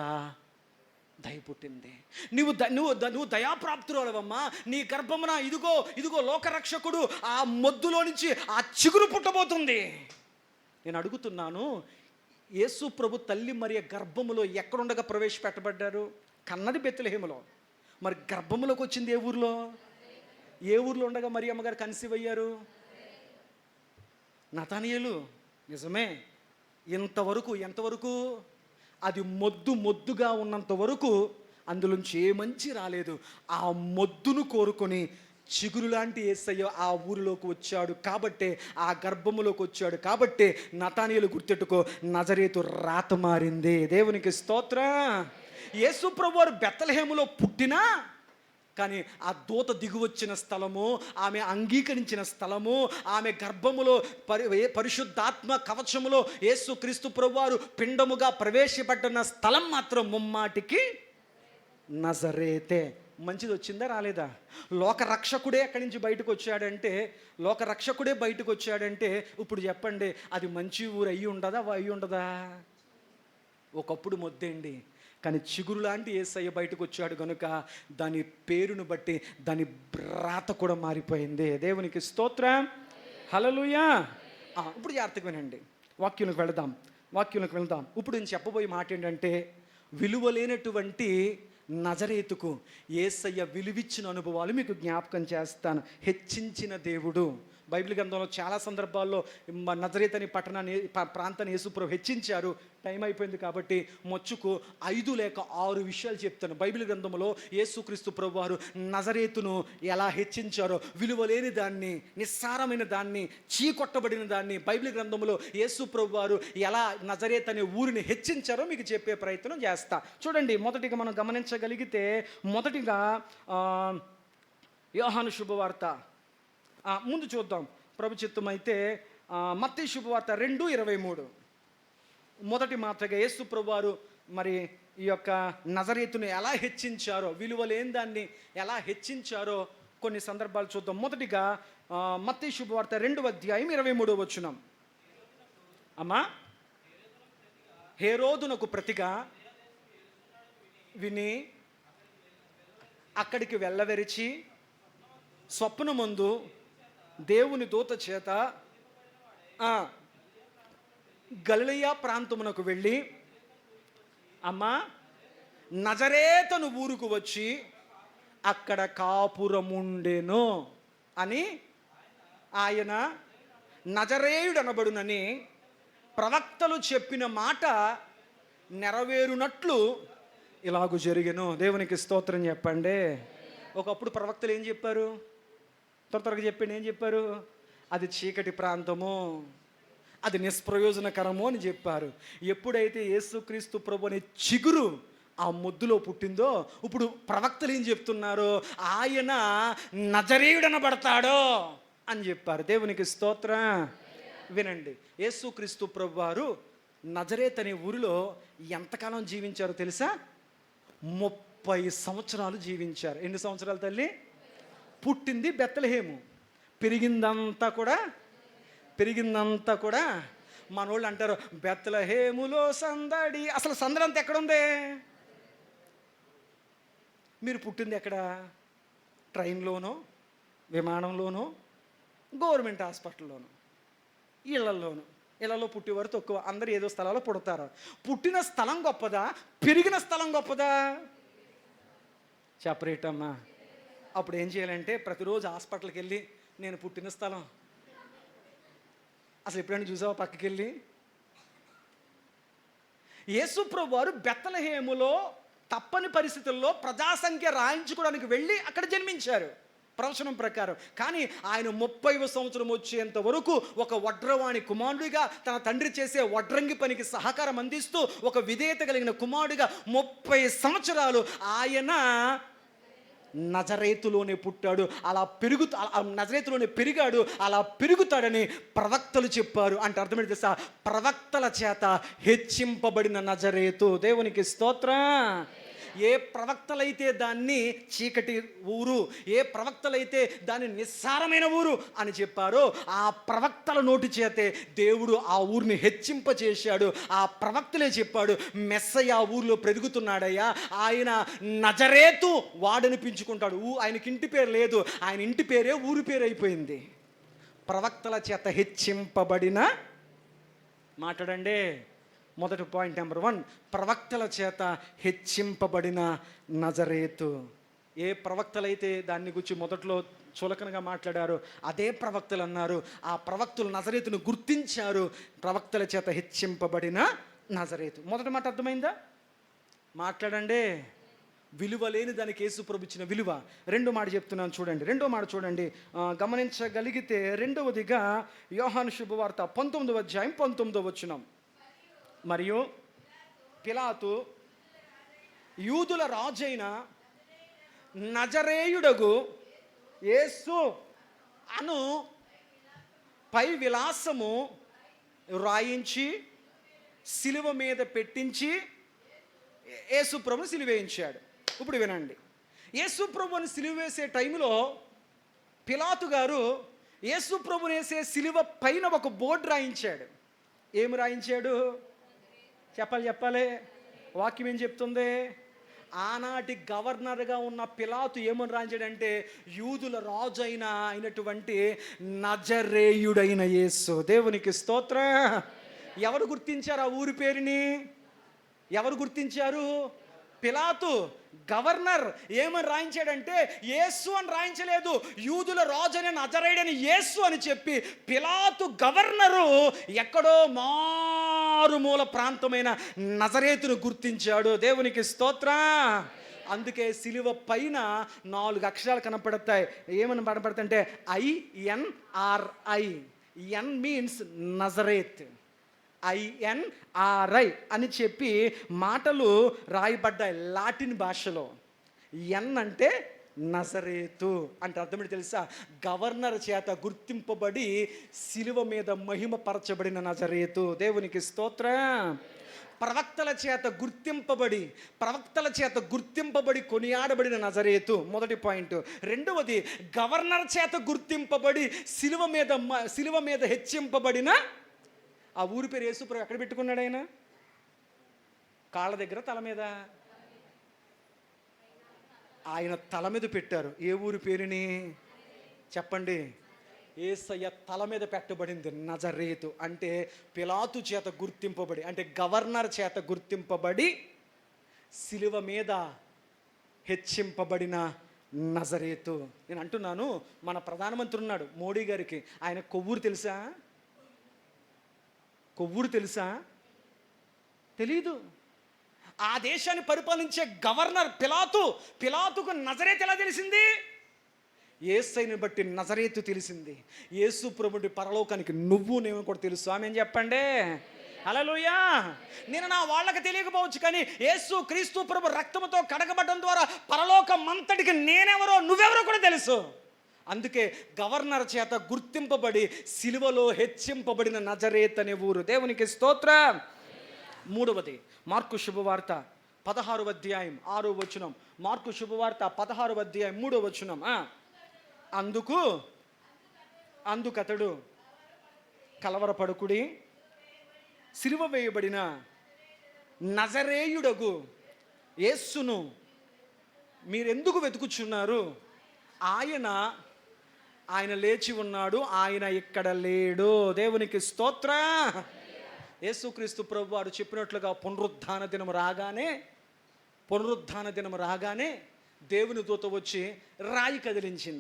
దయ పుట్టింది. నువ్వు దయాప్రాప్తురాలవమ్మా. నీ గర్భమున ఇదిగో లోకరక్షకుడు ఆ మొద్దులో నుంచి ఆ చిగురు పుట్టబోతుంది. నేను అడుగుతున్నాను, యేసు ప్రభు తల్లి మరియ గర్భములో ఎక్కడుండగా ప్రవేశపెట్టబడ్డారు? కన్నది బెత్లెహేములో. మరి గర్భములోకి వచ్చింది ఏ ఊర్లో ఉండగా మరి అమ్మగారు కన్సీవ్ అయ్యారు? నతానియేలు. నిజమే. ఎంతవరకు అది మొద్దుగా ఉన్నంత వరకు అందులోంచి ఏ మంచి రాలేదు. ఆ మొద్దును కోరుకొని చిగురు లాంటి యేసయ్య ఆ ఊరిలోకి వచ్చాడు కాబట్టే, ఆ గర్భములోకి వచ్చాడు కాబట్టే నతానియేలు గుర్తెట్టుకో, నజరేతు రాత మారింది. దేవునికి స్తోత్రం. యేసు ప్రభు వారు బెత్లెహేములో పుట్టినా కానీ ఆ దూత దిగువచ్చిన స్థలము, ఆమె అంగీకరించిన స్థలము, ఆమె గర్భములో పరిశుద్ధాత్మ కవచములో యేసు క్రీస్తు ప్రభు వారు పిండముగా ప్రవేశపెట్టిన స్థలం మాత్రం ముమ్మాటికి నజరేతే. మంచిది వచ్చిందా రాలేదా? లోకరక్షకుడే ఎక్కడి నుంచి బయటకు వచ్చాడంటే ఇప్పుడు చెప్పండి, అది మంచి ఊరు అయ్యి ఉండదా? ఒకప్పుడు మొద్దండి, కానీ చిగురు లాంటి యేసయ్య బయటకు వచ్చాడు కనుక దాని పేరును బట్టి దాని రాత కూడా మారిపోయింది. దేవునికి స్తోత్రం. హల్లెలూయా. ఇప్పుడు జాగ్రత్తగా వినండి, వాక్యంలోకి వెళ్దాం. ఇప్పుడు నేను చెప్పబోయే మాట ఏంటంటే, విలువలేనటువంటి నజరేతుకు యేసయ్య విలువిచ్చిన అనుభవాలు మీకు జ్ఞాపకం చేస్తాను. హెచ్చించిన దేవుడు. బైబిల్ గ్రంథంలో చాలా సందర్భాల్లో నజరేతు అనే ప్రాంతాన్ని యేసుప్రభు హెచ్చించారు. టైం అయిపోయింది కాబట్టి మొచ్చుకు 5 లేక 6 విషయాలు చెప్తాను. బైబిల్ గ్రంథంలో యేసుక్రీస్తు ప్రభు వారు నజరేతును ఎలా హెచ్చించారో, విలువలేని దాన్ని, నిస్సారమైన దాన్ని, చీకొట్టబడిన దాన్ని బైబిల్ గ్రంథంలో యేసు ప్రభు వారు ఎలా నజరేతు అనే ఊరిని హెచ్చించారో మీకు చెప్పే ప్రయత్నం చేస్తా. చూడండి, మొదటిగా మనం గమనించగలిగితే, మొదటిగా యోహాను శుభవార్త ముందు చూద్దాం. ప్రభు చిత్తం అయితే మత్తయి శుభవార్త 2:23. మొదటి మాత్రగా యేసు ప్రభు వారు మరి ఈ యొక్క నజరేతును ఎలా హెచ్చించారో, విలువలేని దాన్ని ఎలా హెచ్చించారో కొన్ని సందర్భాలు చూద్దాం. మొదటిగా మత్తయి శుభవార్త 2:23. అమ్మా, హేరోదునకు ప్రతిగా విని అక్కడికి వెళ్ళవెరిచి స్వప్నమందు దేవుని దూత చేత గలిలయ ప్రాంతమునకు వెళ్ళి, అమ్మా, నజరేతను ఊరుకు వచ్చి అక్కడ కాపురముండెను అని ఆయన నజరేయుడనబడునని ప్రవక్తలు చెప్పిన మాట నెరవేరునట్లు ఇలాగూ జరిగెను. దేవునికి స్తోత్రం చెప్పండి. ఒకప్పుడు ప్రవక్తలు ఏం చెప్పారు? త్వరగా చెప్పండి, ఏం చెప్పారు? అది చీకటి ప్రాంతము, అది నిష్ప్రయోజనకరము అని చెప్పారు. ఎప్పుడైతే యేసుక్రీస్తు ప్రభు అనే చిగురు ఆ మొద్దులో పుట్టిందో, ఇప్పుడు ప్రవక్తలు ఏం చెప్తున్నారు? ఆయన నజరేయుడనబడతాడో అని చెప్పారు. దేవునికి స్తోత్రం. వినండి, యేసుక్రీస్తు ప్రభు వారు నజరేత్ అనే ఊరిలో ఎంతకాలం జీవించారో తెలుసా? 30 సంవత్సరాలు జీవించారు. ఎన్ని సంవత్సరాలు తల్లి? పుట్టింది బెత్లెహేము, పెరిగిందంతా కూడా మనోళ్ళు అంటారు బెత్లెహేములో సందడి. అసలు సందడి అంతా ఎక్కడుంది? మీరు పుట్టింది ఎక్కడ? ట్రైన్లోనో, విమానంలోనో, గవర్నమెంట్ హాస్పిటల్లోనో, ఇళ్లలో పుట్టేవారు తక్కువ. అందరూ ఏదో స్థలాల్లో పుడతారు. పుట్టిన స్థలం గొప్పదా, పెరిగిన స్థలం గొప్పదా? చెప్పరేటమ్మా. అప్పుడు ఏం చేయాలంటే ప్రతిరోజు హాస్పిటల్కి వెళ్ళి, నేను పుట్టిన స్థలం అసలు ఎప్పుడైనా చూసావా పక్కకి వెళ్ళి? యేసు ప్రభు వారు బెత్లెహేములో తప్పని పరిస్థితుల్లో ప్రజాసంఖ్య రాయించుకోవడానికి వెళ్ళి అక్కడ జన్మించారు ప్రవచనం ప్రకారం. కానీ ఆయన 30వ సంవత్సరం వచ్చేంత వరకు ఒక వడ్రవాణి కుమారుడిగా తన తండ్రి చేసే వడ్రంగి పనికి సహకారం అందిస్తూ ఒక విధేయత కలిగిన కుమారుడిగా 30 సంవత్సరాలు ఆయన నజరేతులోనే పుట్టాడు. అలా నజరేతులోనే పెరిగాడు. అలా పెరుగుతాడని ప్రవక్తలు చెప్పారు. అంటే అర్థమైతే తెలుసా? ప్రవక్తల చేత హెచ్చింపబడిన నజరేతు. దేవునికి స్తోత్రం. ఏ ప్రవక్తలైతే దాన్ని చీకటి ఊరు, ఏ ప్రవక్తలైతే దాన్ని నిస్సారమైన ఊరు అని చెప్పారో, ఆ ప్రవక్తల నోటి చేతే దేవుడు ఆ ఊరిని హెచ్చింపచేశాడు. ఆ ప్రవక్తలే చెప్పాడు, మెస్సయ్య ఆ ఊరిలో పెరుగుతున్నాడయ్యా, ఆయన నజరేతు వాడనిపించుకుంటాడు. ఆయనకి ఇంటి పేరు లేదు, ఆయన ఇంటి పేరే ఊరి పేరు అయిపోయింది. ప్రవక్తల చేత హెచ్చింపబడిన, మాట్లాడండి. మొదటి పాయింట్ నెంబర్ 1, ప్రవక్తల చేత హెచ్చింపబడిన నజరేతు. ఏ ప్రవక్తలైతే దాన్ని గురించి మొదట్లో చులకనగా మాట్లాడారో అదే ప్రవక్తలు అన్నారు. ఆ ప్రవక్తలు నజరేతును గుర్తించారు. ప్రవక్తల చేత హెచ్చింపబడిన నజరేతు. మొదటి మాట అర్థమైందా? మాట్లాడండి. విలువ లేని దానికి యేసు ప్రభు ఇచ్చిన విలువ. రెండో మాట చెప్తున్నాను చూడండి. రెండో మాట చూడండి, గమనించగలిగితే రెండవదిగా యోహాను శుభవార్త 19వ అధ్యాయం 19వ వచనం. మరియు పిలాతు యూదుల రాజైన నజరేయుడగు యేసు అను పై విలాసము రాయించి సిలువ మీద పెట్టించి యేసు ప్రభుని సిలువ వేయించాడు. ఇప్పుడు వినండి, యేసు ప్రభుని సిలువ వేసే టైంలో పిలాతు గారు యేసు ప్రభుని వేసే సిలువ పైన ఒక బోర్డు రాయించాడు. ఏమి రాయించాడు? చెప్పాలి. వాక్యం ఏం చెప్తుంది? ఆనాటి గవర్నర్గా ఉన్న పిలాతు ఏమని రాయించాడంటే, యూదుల రాజు అయినటువంటి నజరేయుడైన యేసు. దేవునికి స్తోత్రం. ఎవరు గుర్తించారు ఆ ఊరి పేరుని? ఎవరు గుర్తించారు? పిలాతు గవర్నర్ ఏమని రాయించాడంటే, యేసు అని రాయించలేదు, యూదుల రాజు అయిన నజరేయుడైన యేసు అని చెప్పి పిలాతు గవర్నరు ఎక్కడో మారుమూల ప్రాంతమైన నజరేతును గుర్తించాడు. దేవునికి స్తోత్రం. అందుకే సిలువ పైన 4 అక్షరాలు కనపడతాయి. ఏమని కనపడతాయంటే INRI. ఎన్ మీన్స్ నజరేత్, INRI అని చెప్పి మాటలు రాయబడ్డాయి లాటిన్ భాషలో. ఎన్ అంటే నజరేతు అంటే అర్థమేంటి తెలుసా? గవర్నర్ చేత గుర్తింపబడి సిలువ మీద మహిమపరచబడిన నజరేతు. దేవునికి స్తోత్రం. ప్రవక్తల చేత గుర్తింపబడి కొనియాడబడిన నజరేతు. మొదటి పాయింట్. రెండవది, గవర్నర్ చేత గుర్తింపబడి సిలువ మీద హెచ్చింపబడిన. ఆ ఊరి పేరు యేసు ప్రభు ఎక్కడ పెట్టుకున్నాడు? ఆయన కాళ్ళ దగ్గర, తల మీద? ఆయన తల మీద పెట్టారు. ఏ ఊరి పేరుని చెప్పండి? యేసయ్య తల మీద పెట్టబడింది నజరేతు. అంటే పిలాతు చేత గుర్తింపబడి, అంటే గవర్నర్ చేత గుర్తింపబడి సిలువ మీద హెచ్చింపబడిన నజరేతు. నేను అంటున్నాను, మన ప్రధానమంత్రి ఉన్నాడు మోడీ గారికి, ఆయన కొవ్వూరు తెలుసా? కొవ్వూరు తెలుసా? తెలీదు. ఆ దేశాన్ని పరిపాలించే గవర్నర్ పిలాతుకు నజరేతు ఎలా తెలిసింది? యేసయ్యని బట్టి నజరేతు తెలిసింది. యేసు ప్రభుడి పరలోకానికి నువ్వు నేను కూడా తెలుసు. ఆమె చెప్పండి. హల్లెలూయా. నేను నా వాళ్ళకి తెలియకపోవచ్చు, కానీ యేసు క్రీస్తు ప్రభు రక్తముతో కడగబడడం ద్వారా పరలోకం అంతటికి నేనెవరో నువ్వెవరో కూడా తెలుసు. అందుకే గవర్నర్ చేత గుర్తింపబడి సిలువలో హెచ్చింపబడిన నజరేత్ అనే ఊరు. దేవునికి స్తోత్రం. మూడవది, మార్కు శుభవార్త 16వ అధ్యాయం 6వ వచనం. మార్కు శుభవార్త 16వ అధ్యాయం 3వ వచనం. అందుకతడు కలవరపడుకుడి, సిలువ వేయబడిన నజరేయుడగు యేసును మీరెందుకు వెతుకుచున్నారు? ఆయన లేచి ఉన్నాడు, ఆయన ఇక్కడ లేడు. దేవునికి స్తోత్ర. యేసుక్రీస్తు ప్రభు వారు చెప్పినట్లుగా పునరుద్ధాన దినం రాగానే దేవుని దూత వచ్చి రాయి కదిలించి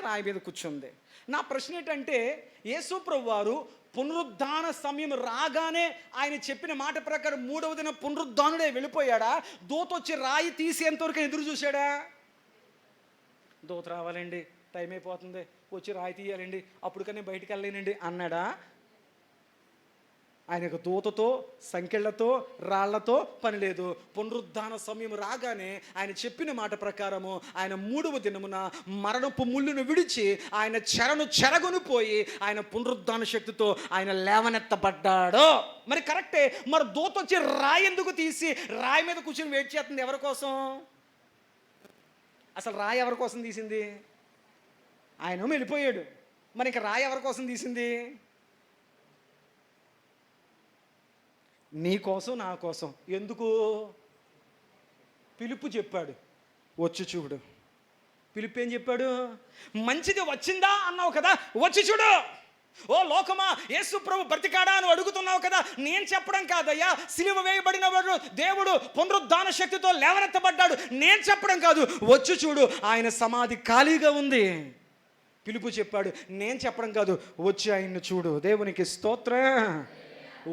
రాయి మీద కూర్చుంది. నా ప్రశ్న ఏంటంటే, యేసు ప్రభు వారు పునరుద్ధాన సమయం రాగానే ఆయన చెప్పిన మాట ప్రకారం 3వ దినం పునరుద్ధానుడే వెళ్ళిపోయాడా? దూత వచ్చి రాయి తీసేంతవరకు ఎదురు చూశాడా? దూత రావాలండి, టైం అయిపోతుంది, వచ్చి రాయి తీయాలండి, అప్పటికనే బయటికి వెళ్ళలేనండి అన్నాడా? ఆయనకు దూతతో, సంకెళ్లతో, రాళ్లతో పని లేదు. పునరుద్ధాన సమయం రాగానే ఆయన చెప్పిన మాట ప్రకారము ఆయన 3వ దినమున మరణపు ముళ్ళును విడిచి ఆయన చెరగొని పోయి ఆయన పునరుద్ధాన శక్తితో ఆయన లేవనెత్తబడ్డాడు. మరి కరెక్టే. మరి దూత వచ్చి రాయి ఎందుకు తీసి రాయి మీద కూర్చొని వెయిట్ చేస్తుంది? ఎవరి కోసం? అసలు రాయి ఎవరి కోసం తీసింది? ఆయన వెళ్ళిపోయాడు, మరి ఇంకా రాయి ఎవరి కోసం తీసింది? నీ కోసం, నా కోసం. ఎందుకు? పిలుపు చెప్పాడు, వచ్చి చూడు. పిలుపు ఏం చెప్పాడు? మంచిది వచ్చిందా అన్నావు కదా, వచ్చి చూడు. ఓ లోకమా, యేసు ప్రభు బ్రతికాడా అని అడుగుతున్నావు కదా, నేను చెప్పడం కాదయ్యా. సిలువ వేయబడిన వాడు దేవుడు పునరుద్ధాన శక్తితో లేవనెత్తబడ్డాడు, నేను చెప్పడం కాదు. వచ్చి చూడు, ఆయన సమాధి ఖాళీగా ఉంది. పిలుపు చెప్పాడు, నేను చెప్పడం కాదు. వచ్చి ఆయన్ని చూడు. దేవునికి స్తోత్రం.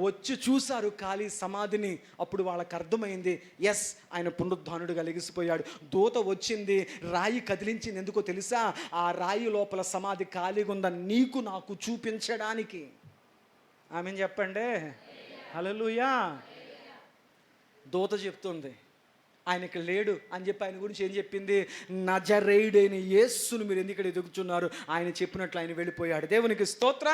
వచ్చి చూశారు ఖాళీ సమాధిని. అప్పుడు వాళ్ళకి అర్థమైంది, ఎస్, ఆయన పునరుద్ధానుడుగా లెగిసిపోయాడు. దూత వచ్చింది, రాయి కదిలించింది. ఎందుకో తెలుసా? ఆ రాయి లోపల సమాధి ఖాళీగా ఉందని నీకు నాకు చూపించడానికి. ఆమెన్ చెప్పండి. హల్లెలూయా. దూత చెప్తుంది ఆయనకి లేడు అని చెప్పి ఆయన గురించి ఏం చెప్పింది? నజరేయుడైన యేసును మీరు ఎందుకు ఎదుగుతున్నారు? ఆయన చెప్పినట్లు ఆయన వెళ్ళిపోయాడు. దేవునికి స్తోత్ర.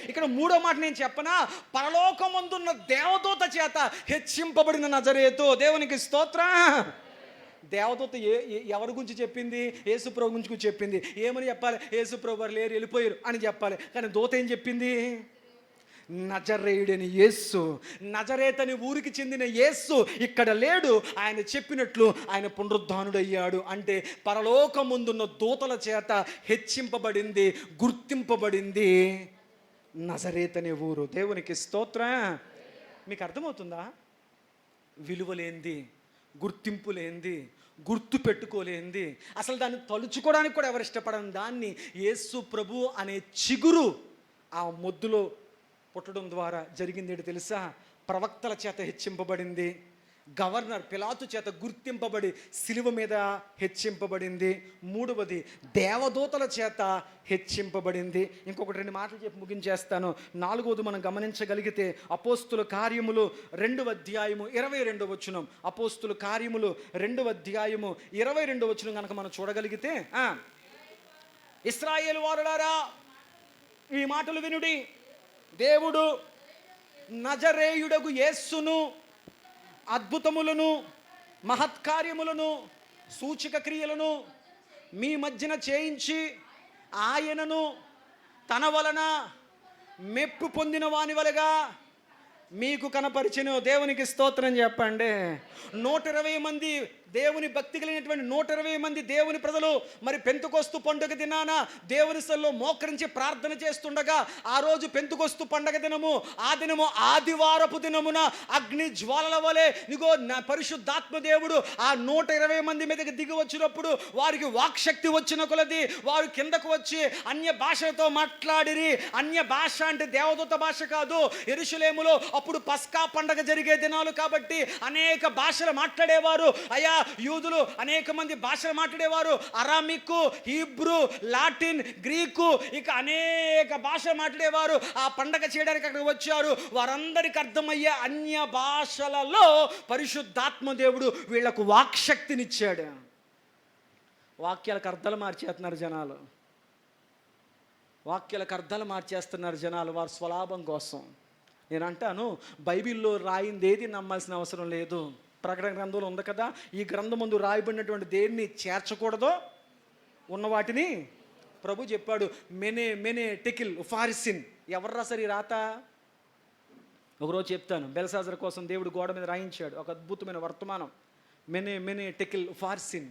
ఇక్కడ 3వ మాట నేను చెప్పనా? పరలోకమందున్న దేవదూత చేత హెచ్చింపబడిన నజరేతు. దేవునికి స్తోత్ర. దేవదూత ఎవరి గురించి చెప్పింది? యేసు ప్రభు గురించి చెప్పింది. ఏమని చెప్పాలి? యేసు ప్రభు వారు లేరు, వెళ్ళిపోయారు అని చెప్పాలి. కానీ దూత ఏం చెప్పింది? నజరేయుడని యేసు, నజరేతని ఊరికి చెందిన యేసు ఇక్కడ లేడు, ఆయన చెప్పినట్లు ఆయన పునరుద్ధానుడయ్యాడు. అంటే పరలోకముందున్న దూతల చేత హెచ్చింపబడింది, గుర్తింపబడింది నజరేతనే ఊరు. దేవునికి స్తోత్రం. మీకు అర్థమవుతుందా? విలువలేంది, గుర్తింపు లేంది, గుర్తు పెట్టుకోలేంది, అసలు దాన్ని తలుచుకోవడానికి కూడా ఎవరు ఇష్టపడని దాన్ని యేసు ప్రభు అనే చిగురు ఆ మొద్దులో పుట్టడం ద్వారా జరిగింది ఏంటి తెలుసా? ప్రవక్తల చేత హెచ్చింపబడింది, గవర్నర్ పిలాతు చేత గుర్తింపబడి సిలువ మీద హెచ్చింపబడింది. 3వది దేవదూతల చేత హెచ్చింపబడింది. ఇంకొకటి 2 మాటలు చెప్పి ముగించేస్తాను. 4వది మనం గమనించగలిగితే అపోస్తుల కార్యములు 2వ అధ్యాయము 22వ వచనం. అపోస్తుల కార్యములు 2వ అధ్యాయము 22వ వచనం కనుక మనం చూడగలిగితే, ఇశ్రాయేలు వారులారా ఈ మాటలు వినుడి, దేవుడు నజరేయుడగు యేసును అద్భుతములను, మహత్కార్యములను, సూచక క్రియలను మీ మధ్యన చేయించి ఆయనను తన వలన మెప్పు పొందిన వాని వలగా మీకు కనపరిచెను. దేవునికి స్తోత్రం చెప్పండి. 120 మంది దేవుని భక్తి కలిగినటువంటి 120 మంది దేవుని ప్రజలు మరి పెంతుకొస్తు పండుగ దినాన దేవుని సన్నిధిలో మోకరించి ప్రార్థన చేస్తుండగా, ఆ రోజు పెంతుకొస్తు పండుగ దినము, ఆ దినము ఆదివారపు దినమున అగ్ని జ్వాలల వలె ఇగో పరిశుద్ధాత్మ దేవుడు ఆ 120 మంది మీదకి దిగి వచ్చినప్పుడు వారికి వాక్శక్తి వచ్చిన కొలది వారు కిందకు వచ్చి అన్య భాషలతో మాట్లాడిరి. అన్య భాష అంటే దేవదూత భాష కాదు. యెరూషలేములో అప్పుడు పస్కా పండగ జరిగే దినాలు కాబట్టి అనేక భాషలు మాట్లాడేవారు. అయ్యా, యూదులు అనేక మంది భాషలు మాట్లాడేవారు. అరామిక్, హీబ్రూ, లాటిన్, గ్రీకు, ఇక అనేక భాషలు మాట్లాడేవారు. ఆ పండగ చేయడానికి అక్కడికి వచ్చారు. వారందరికి అర్థమయ్యే అన్య భాషలలో పరిశుద్ధాత్మ దేవుడు వీళ్లకు వాక్శక్తినిచ్చాడు. వాక్యాలకు అర్థాలు మార్చేస్తున్నారు జనాలు. వాక్యాలకు అర్థాలు మార్చేస్తున్నారు జనాలు వారి స్వలాభం కోసం. నేను అంటాను, బైబిల్లో రాయింది ఏది నమ్మాల్సిన అవసరం లేదు. ప్రకటన గ్రంథంలో ఉంది కదా, ఈ గ్రంథం ముందు రాయబడినటువంటి దేన్ని చేర్చకూడదో ఉన్న వాటిని ప్రభు చెప్పాడు. మెనే టెకిల్ ఫారిసిన్. ఎవరు రాసారు ఈ రాత? ఒకరోజు చెప్తాను. బెల్సాజర్ కోసం దేవుడు గోడ మీద రాయించాడు ఒక అద్భుతమైన వర్తమానం. మెనే టెకిల్ ఫారిసిన్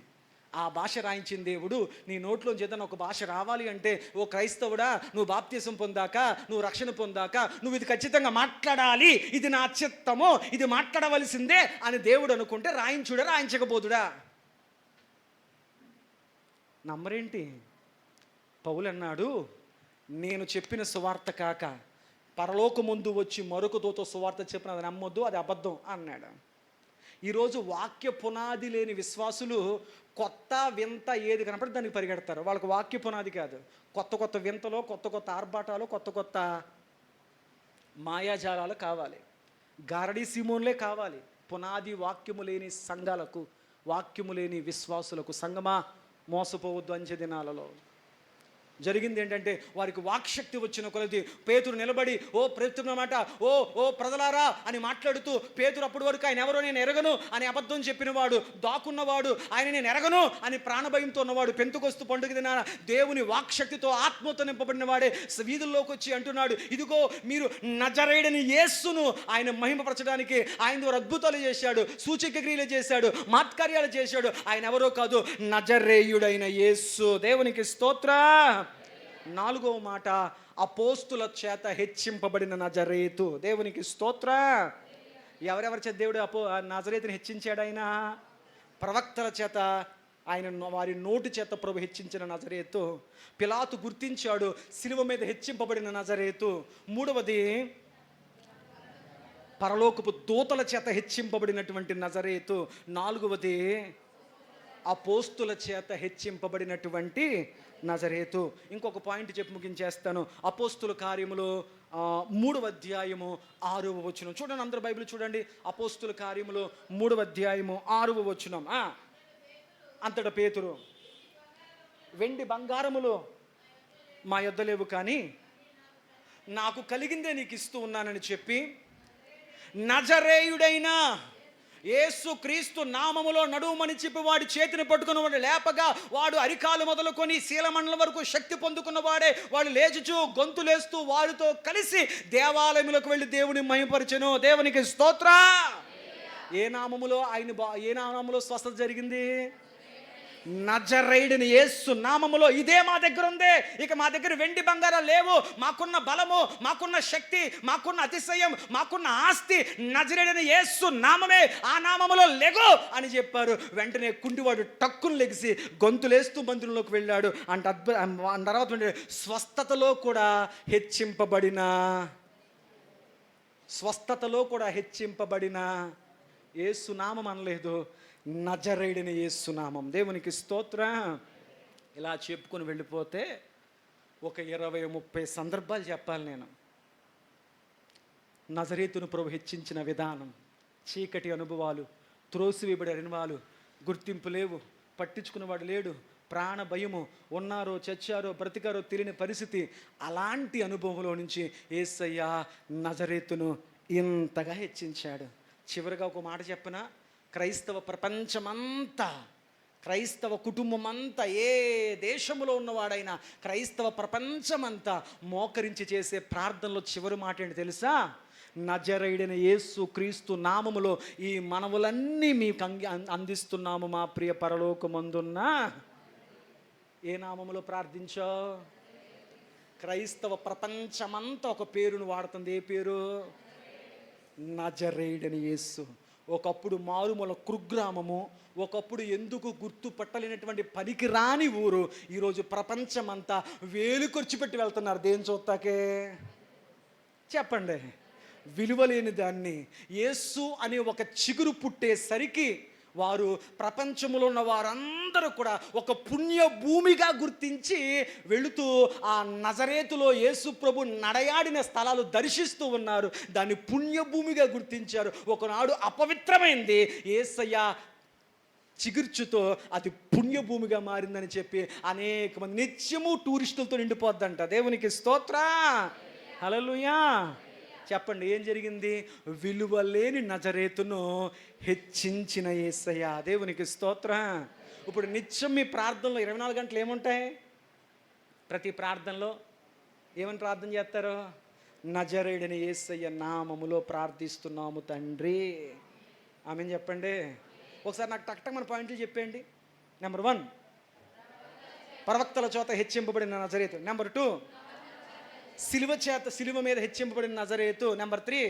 ఆ భాష రాయించిన దేవుడు నీ నోట్లోంచి ఏదైనా ఒక భాష రావాలి అంటే, ఓ క్రైస్తవుడా, నువ్వు బాప్తిసం పొందాక, నువ్వు రక్షణ పొందాక, నువ్వు ఇది ఖచ్చితంగా మాట్లాడాలి, ఇది నా చిత్తము, ఇది మాట్లాడవలసిందే అని దేవుడు అనుకుంటే రాయించుడా రాయించకపోదుడా? నమ్మరేంటి? పౌలు అన్నాడు, నేను చెప్పిన సువార్త కాక పరలోక ముందు వచ్చి మరొక దూత సువార్త చెప్పిన అది నమ్మొద్దు, అది అబద్ధం అన్నాడు. ఈరోజు వాక్య పునాది లేని విశ్వాసులు కొత్త వింత ఏది కనపడి దానికి పరిగెడతారు. వాళ్ళకు వాక్య పునాది కాదు, కొత్త కొత్త వింతలో, కొత్త కొత్త ఆర్భాటాలు, కొత్త కొత్త మాయాజాలాలు కావాలి, గారడీ సీమోన్లే కావాలి. పునాది వాక్యము లేని సంఘాలకు, వాక్యము లేని విశ్వాసులకు, సంగమా మోసపోవద్దు. అంచె దినాలలో జరిగింది ఏంటంటే, వారికి వాక్శక్తి వచ్చిన కొలది పేతురు నిలబడి, ఓ ప్రస్తున్నమాట, ఓ ఓ ప్రజలారా అని మాట్లాడుతూ, పేతురు అప్పటి వరకు ఆయన ఎవరో నేను ఎరగను అని అబద్ధం చెప్పినవాడు, దాక్కున్నవాడు, ఆయన నేను ఎరగను అని ప్రాణభయంతో ఉన్నవాడు, పెంతుకొస్తు పండుగ దినాన దేవుని వాక్శక్తితో ఆత్మతో నింపబడిన వాడే వీధుల్లోకి వచ్చి అంటున్నాడు, ఇదిగో మీరు నజరేయుడని యేసును ఆయన మహిమపరచడానికి ఆయన ద్వారా అద్భుతాలు చేశాడు, సూచక క్రియలు చేశాడు, మాత్కార్యాలు చేశాడు. ఆయన ఎవరో కాదు, నజరేయుడైన యేసు. దేవునికి స్తోత్రం. 4వ మాట, అపోస్తుల చేత హెచ్చింపబడిన నజరేతు. దేవునికి స్తోత్ర. ఎవరెవరి చేత దేవుడు నజరేతుని హెచ్చించాడు? ఆయన ప్రవక్తల చేత, ఆయన వారి నోటి చేత ప్రభు హెచ్చించిన నజరేతు. పిలాతు గుర్తించాడు, సిలువ మీద హెచ్చింపబడిన నజరేతు. 3వది, పరలోకపు దూతల చేత హెచ్చింపబడినటువంటి నజరేతు. 4వది, అపోస్తుల చేత హెచ్చింపబడినటువంటి నజరేతు. ఇంకొక పాయింట్ చెప్పి ముగించేస్తాను. అపోస్తుల కార్యములు 3వ అధ్యాయము 6వ వచనం చూడండి. అందరూ బైబిల్ చూడండి. అపోస్తుల కార్యములు 3వ అధ్యాయము 6వ వచనం. అంతటా పేతురు, వెండి బంగారములు మా యొద్ద లేవు, కానీ నాకు కలిగిందే నీకు ఇస్తూ ఉన్నానని చెప్పి, నజరేయుడైన యేసు క్రీస్తు నామములో నడుమని చెప్పి వాడి చేతిని పట్టుకున్న వాడు లేపగా, వాడు అరికాలు మొదలుకొని శీలమండలం వరకు శక్తి పొందుకున్న వాడే, వాడు లేచుచూ గొంతులేస్తూ వారితో కలిసి దేవాలయములకు వెళ్ళి దేవుని మహిమపరచెను. దేవునికి స్తోత్ర. ఏ నామములో స్వస్థత జరిగింది? నజరేయుడైన యేసు నామములో. ఇదే మా దగ్గర ఉంది. ఇక మా దగ్గర వెండి బంగారాలు లేవు. మాకున్న బలము, మాకున్న శక్తి, మాకున్న అతిశయం, మాకున్న ఆస్తి నజరేయుడైన యేసు నామమే. ఆ నామములో లెగు అని చెప్పారు. వెంటనే కుంటివాడు టక్కును లెగిసి గొంతులేస్తూ మందిరంలోకి వెళ్ళాడు. అంటే తర్వాత స్వస్థతలో కూడా హెచ్చింపబడిన యేసు నామం అనలేదు, నజరేయుడైన యేసు నామం. దేవునికి స్తోత్రం. ఇలా చెప్పుకొని వెళ్ళిపోతే ఒక 20-30 సందర్భాలు చెప్పాలి నేను. నజరేతును ప్రభు హెచ్చించిన విధానం, చీకటి అనుభవాలు, త్రోసివేయబడే అనుభవాలు, గుర్తింపు లేవు, పట్టించుకున్నవాడు లేడు, ప్రాణ భయము, ఉన్నారో చచ్చారో బ్రతికారో తెలియని పరిస్థితి. అలాంటి అనుభవంలో నుంచి యేసయ్య నజరేతును ఇంతగా హెచ్చించాడు. చివరిగా ఒక మాట చెప్పనా, క్రైస్తవ ప్రపంచమంతా, క్రైస్తవ కుటుంబం అంతా, ఏ దేశంలో ఉన్నవాడైనా క్రైస్తవ ప్రపంచమంతా మోకరించి చేసే ప్రార్థనలో చివరి మాట ఏంటి తెలుసా? నజరేయుడైన యేసు క్రీస్తు నామములో ఈ మనవులన్నీ మీకు అందిస్తున్నాము మా ప్రియ పరలోకమందున్న. ఏ నామములో ప్రార్థించో? క్రైస్తవ ప్రపంచమంతా ఒక పేరును వాడుతుంది. ఏ పేరు? నజరేయుడైన యేసు. ఒకప్పుడు మారుమూల కుగ్రామము, ఒకప్పుడు ఎందుకు గుర్తుపట్టలేనటువంటి పనికి రాని ఊరు, ఈరోజు ప్రపంచమంతా వేలు ఖర్చు పెట్టి వెళ్తున్నారు. దేని చూస్తాకే చెప్పండి? విలువలేని దాన్ని యేసు అనే ఒక చిగురు పుట్టేసరికి వారు ప్రపంచంలో ఉన్న వారందరూ కూడా ఒక పుణ్య భూమిగా గుర్తించి వెళుతూ ఆ నజరేతులో యేసు ప్రభు నడయాడిన స్థలాలు దర్శిస్తూ ఉన్నారు. దాన్ని పుణ్యభూమిగా గుర్తించారు. ఒకనాడు అపవిత్రమైంది, యేసయ్య చిగుర్చుతో అది పుణ్యభూమిగా మారిందని చెప్పి అనేక మంది నిత్యము టూరిస్టులతో నిండిపోద్దంట. దేవునికి స్తోత్ర. హల్లెలూయా. చెప్పండి, ఏం జరిగింది? విలువలేని నజరేతును హెచ్చించిన యేసయ్య. దేవునికి స్తోత్రం. ఇప్పుడు నిత్యం మీ ప్రార్థనలో 24 గంటలు ఏముంటాయి? ప్రతి ప్రార్థనలో ఏమని ప్రార్థన చేస్తారు? నజరేయుడైన యేసయ్య నామములో ప్రార్థిస్తున్నాము తండ్రి. ఆమెను చెప్పండి. ఒకసారి నాకు టక్ మన పాయింట్లు చెప్పండి. నెంబర్ 1, ప్రవక్తల చేత హెచ్చింపబడిన నజరేతు. నెంబర్ 2, సిలువ మీద హెచ్చింపబడిన నజరేతు. నెంబర్ 3,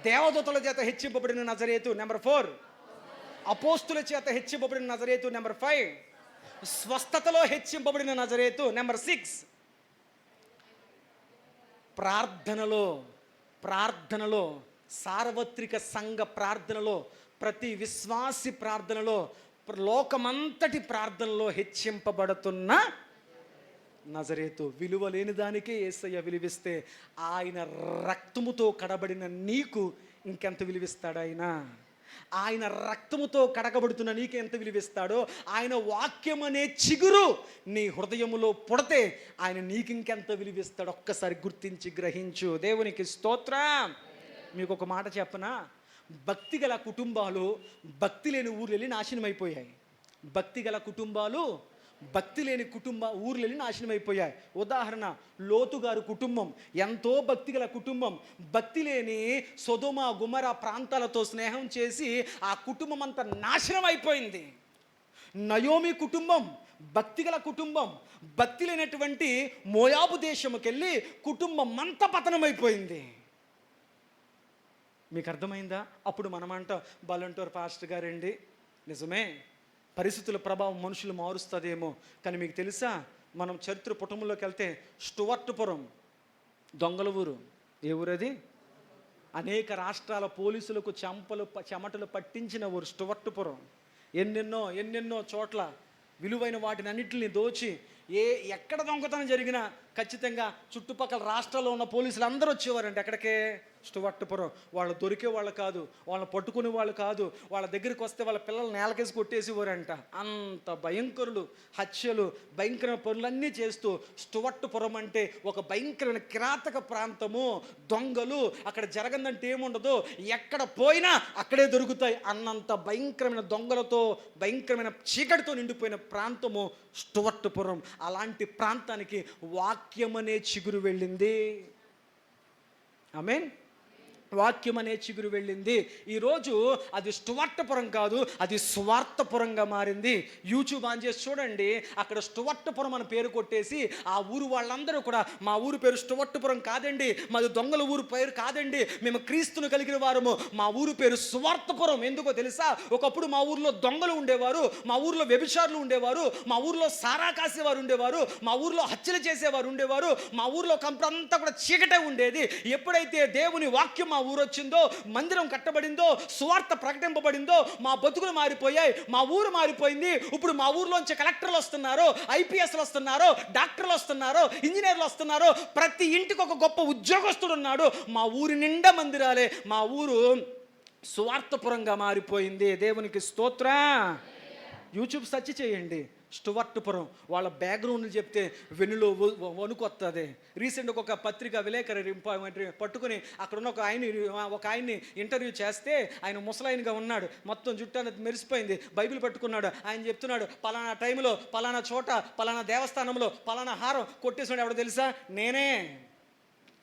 దేవదూతల చేత హెచ్చింపబడిన నజరేతు. నెంబర్ 4, అపోస్తుల చేత హెచ్చింపబడిన నజరేతు. నెంబర్ 5, స్వస్థతలో హెచ్చింపబడిన నజరేతు. నెంబర్ 6, ప్రార్థనలో సార్వత్రిక సంఘ ప్రార్థనలో, ప్రతి విశ్వాసి ప్రార్థనలో, లోకమంతటి ప్రార్థనలో హెచ్చింపబడుతున్న నజరేతు. విలువ లేని దానికే యేసయ్య విలువిస్తే ఆయన రక్తముతో కడబడిన నీకు ఇంకెంత విలువిస్తాడు ఆయన రక్తముతో కడగబడుతున్న నీకు ఎంత విలువిస్తాడో, ఆయన వాక్యం అనే చిగురు నీ హృదయములో పుడితే ఆయన నీకింకెంత విలువిస్తాడు ఒక్కసారి గుర్తించి గ్రహించు. దేవునికి స్తోత్రం. మీకు ఒక మాట చెప్పనా, భక్తి గల కుటుంబాలు భక్తి లేని ఊర్లు వెళ్ళి నాశనం అయిపోయాయి. భక్తి గల కుటుంబాలు భక్తి లేని ఊర్లు వెళ్ళి నాశనం అయిపోయాయి. ఉదాహరణ, లోతు గారు కుటుంబం ఎంతో భక్తి గల కుటుంబం. భక్తి లేని సొదొమ గుమర ప్రాంతాలతో స్నేహం చేసి ఆ కుటుంబం అంతా నాశనం అయిపోయింది. నయోమి కుటుంబం భక్తి గల కుటుంబం. భక్తి లేనటువంటి మోయాబు దేశముకి వెళ్ళి కుటుంబం అంతా పతనమైపోయింది. మీకు అర్థమైందా? అప్పుడు మనమంట బలంటోర్ పాస్టర్ గారండి, నిజమే పరిస్థితుల ప్రభావం మనుషులు మారుస్తుందేమో, కానీ మీకు తెలుసా మనం చరిత్ర పుటంలోకి వెళ్తే స్టువర్ట్పురం దొంగల ఊరు. ఏ ఊరది? అనేక రాష్ట్రాల పోలీసులకు చెమటలు పట్టించిన ఊరు స్టువర్ట్పురం. ఎన్నెన్నో చోట్ల విలువైన వాటిని అన్నింటిని దోచి ఎక్కడ దొంగతనం జరిగినా ఖచ్చితంగా చుట్టుపక్కల రాష్ట్రాల్లో ఉన్న పోలీసులు అందరూ వచ్చేవారండి. ఎక్కడికే? స్టువర్ట్పురం. వాళ్ళు దొరికే వాళ్ళు కాదు, వాళ్ళని పట్టుకునే వాళ్ళు కాదు, వాళ్ళ దగ్గరికి వస్తే వాళ్ళ పిల్లలు నేలకేసి కొట్టేసేవారంట. అంత భయంకరులు, హత్యలు, భయంకరమైన పనులన్నీ చేస్తూ స్టువర్ట్పురం అంటే ఒక భయంకరమైన కిరాతక ప్రాంతము. దొంగలు అక్కడ జరగదంటే ఏముండదు, ఎక్కడ పోయినా అక్కడే దొరుకుతాయి అన్నంత భయంకరమైన దొంగలతో, భయంకరమైన చీకటితో నిండిపోయిన ప్రాంతము స్టువర్ట్పురం. అలాంటి ప్రాంతానికి వాక్యం అనే చిగురు వెళ్ళింది. ఆమేన్. వాక్యం అనే చిగురు వెళ్ళింది. ఈరోజు అది స్టువర్ట్పురం కాదు, అది స్వార్థపురంగా మారింది. యూట్యూబ్ ఆన్ చేసి చూడండి, అక్కడ స్టువర్ట్పురం అని పేరు కొట్టేసి ఆ ఊరు వాళ్ళందరూ కూడా మా ఊరు పేరు స్టువర్ట్పురం కాదండి, మాది దొంగల ఊరు పేరు కాదండి, మేము క్రీస్తును కలిగిన వారము, మా ఊరు పేరు స్వార్థపురం. ఎందుకో తెలుసా? ఒకప్పుడు మా ఊర్లో దొంగలు ఉండేవారు, మా ఊర్లో వ్యభిచారులు ఉండేవారు, మా ఊర్లో సారా కాసేవారు ఉండేవారు, మా ఊర్లో హత్యలు చేసేవారు ఉండేవారు, మా ఊర్లో కంపంతా కూడా చీకటే ఉండేది. ఎప్పుడైతే దేవుని వాక్యం మా ఊరు వచ్చిందో, మందిరం కట్టబడిందో, సువార్త ప్రకటింపబడిందో, మా బతుకులు మారిపోయాయి, మా ఊరు మారిపోయింది. ఇప్పుడు మా ఊర్లోంచి కలెక్టర్లు వస్తున్నారు, ఐపీఎస్లు వస్తున్నారు, డాక్టర్లు వస్తున్నారు, ఇంజనీర్లు వస్తున్నారు, ప్రతి ఇంటికి ఒక గొప్ప ఉద్యోగస్తుడు ఉన్నాడు. మా ఊరి నిండా మందిరాలే. మా ఊరు సువార్తపురంగా మారిపోయింది. దేవునికి స్తోత్రం. యూట్యూబ్ సెర్చ్ చేయండి, స్టువర్ట్పురం. వాళ్ళ బ్యాక్గ్రౌండ్లు చెప్తే వెన్నులో వణుకొస్తుంది. రీసెంట్గా ఒక పత్రిక విలేకరి పట్టుకుని అక్కడ ఉన్న ఒక ఆయన్ని ఇంటర్వ్యూ చేస్తే ఆయన ముసలాయనగా ఉన్నాడు, మొత్తం జుట్టు అనేది మెరిసిపోయింది, బైబిల్ పట్టుకున్నాడు. ఆయన చెప్తున్నాడు, పలానా టైంలో పలానా చోట పలానా దేవస్థానంలో పలానా హారం కొట్టేసినాడు. ఎవడో తెలుసా? నేనే.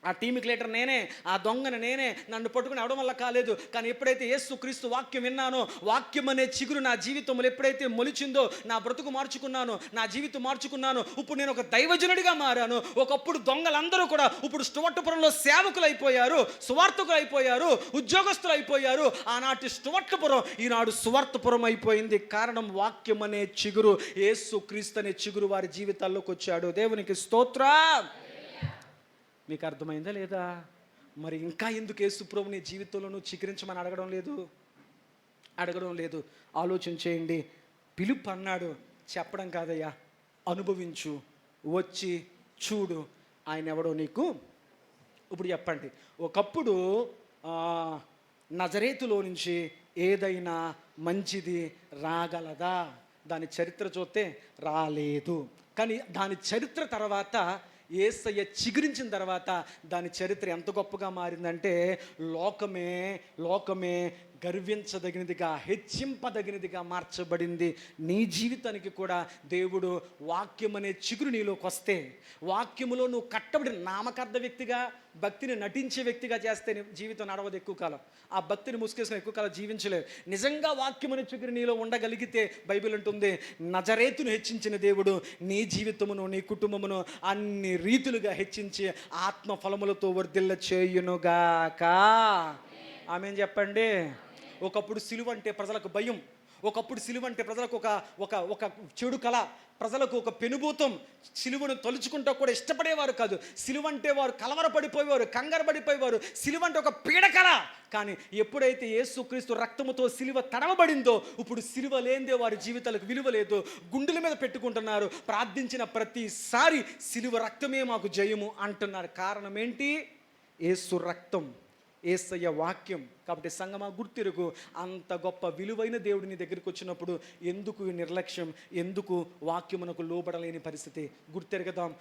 ఆ టీమ్కి లీడర్ నేనే, ఆ దొంగను నేనే. నన్ను పట్టుకుని అవడం వల్ల కాలేదు, కానీ ఎప్పుడైతే యేసుక్రీస్తు వాక్యం విన్నానో, వాక్యం అనే చిగురు నా జీవితంలో ఎప్పుడైతే మొలిచిందో, నా బ్రతుకు మార్చుకున్నాను, నా జీవితం మార్చుకున్నాను. ఇప్పుడు నేను ఒక దైవజనుడిగా మారాను. ఒకప్పుడు దొంగలందరూ కూడా ఇప్పుడు స్టువర్ట్పురంలో సేవకులు అయిపోయారు, సువార్తకులు అయిపోయారు, ఉద్యోగస్తులు అయిపోయారు. ఆనాటి స్టువర్ట్పురం ఈనాడు సువార్తపురం అయిపోయింది. కారణం వాక్యం అనే చిగురు, యేసుక్రీస్తు అనే చిగురు వారి జీవితాల్లోకి వచ్చాడు. దేవునికి స్తోత్రం. మీకు అర్థమైందా లేదా? మరి ఇంకా ఎందుకు యేసుప్రభు నీ జీవితంలో నువ్వు చిగురించమని అడగడం లేదు? ఆలోచన చేయండి. పిలుపు అన్నాడు, చెప్పడం కాదయ్యా, అనుభవించు, వచ్చి చూడు ఆయన ఎవడో నీకు. ఇప్పుడు చెప్పండి, ఒకప్పుడు నజరేతులో నుంచి ఏదైనా మంచిది రాగలదా? దాని చరిత్ర చూస్తే రాలేదు. కానీ దాని చరిత్ర తర్వాత, యేసయ్య చిగురించిన తర్వాత దాని చరిత్ర ఎంత గొప్పగా మారిందంటే లోకమే గర్వించదగినదిగా, హెచ్చింపదగినదిగా మార్చబడింది. నీ జీవితానికి కూడా దేవుడు వాక్యం అనే చిగురు నీలోకి వస్తే, వాక్యములో నువ్వు కట్టబడిన నామకార్థ వ్యక్తిగా, భక్తిని నటించే వ్యక్తిగా చేస్తే నీ జీవితం నడవదు ఎక్కువ కాలం. ఆ భక్తిని ముసుకేసుకుని ఎక్కువ కాలం జీవించలేవు. నిజంగా వాక్యం అనే చిగురు నీలో ఉండగలిగితే బైబిల్ అంటుంది, నజరేతును హెచ్చించిన దేవుడు నీ జీవితమును, నీ కుటుంబమును అన్ని రీతులుగా హెచ్చించి ఆత్మ ఫలములతో వర్ధిల్ల చేయునుగాక. ఆమేన్ చెప్పండి. ఒకప్పుడు సిలువ అంటే ప్రజలకు భయం, ఒకప్పుడు సిలువ అంటే ప్రజలకు ఒక ఒక ఒక చెడు కళ, ప్రజలకు ఒక పెనుభూతం. సిలువను తలుచుకుంటూ కూడా ఇష్టపడేవారు కాదు. సిలువ అంటే వారు కలవరపడిపోయేవారు, కంగారు పడిపోయేవారు. సిలువ అంటే ఒక పీడకల. కానీ ఎప్పుడైతే యేసుక్రీస్తు రక్తముతో సిలువ తడవబడిందో, ఇప్పుడు సిలువ లేనిదే వారి జీవితాలకు విలువ లేదు. గుండెల మీద పెట్టుకుంటున్నారు. ప్రార్థించిన ప్రతిసారి సిలువ రక్తమే మాకు జయము అంటున్నారు. కారణం ఏంటి? యేసు రక్తం, యేసయ్య వాక్యం. కాబట్టి సంగమా, గుర్తిరుగు. అంత గొప్ప విలువైన దేవుడు నీ దగ్గరికి వచ్చినప్పుడు ఎందుకు ఈ నిర్లక్ష్యం, ఎందుకు వాక్యమునకు లోబడలేని పరిస్థితి? గుర్తెరగదాం.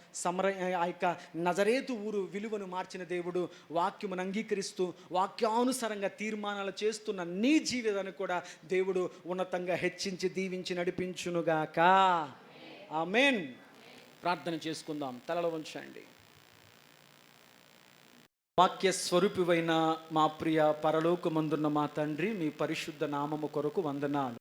ఆ యొక్క నజరేతు ఊరు విలువను మార్చిన దేవుడు వాక్యమును అంగీకరిస్తూ వాక్యానుసారంగా తీర్మానాలు చేస్తున్న నీ జీవితాన్ని కూడా దేవుడు ఉన్నతంగా హెచ్చించి దీవించి నడిపించునుగాక. ఆమేన్. ప్రార్థన చేసుకుందాం. తలలో ఉంచండి. వాక్య స్వరూపివైన మా ప్రియ పరలోకమందున్న మా తండ్రి, మీ పరిశుద్ధ నామము కొరకు వందనాలు.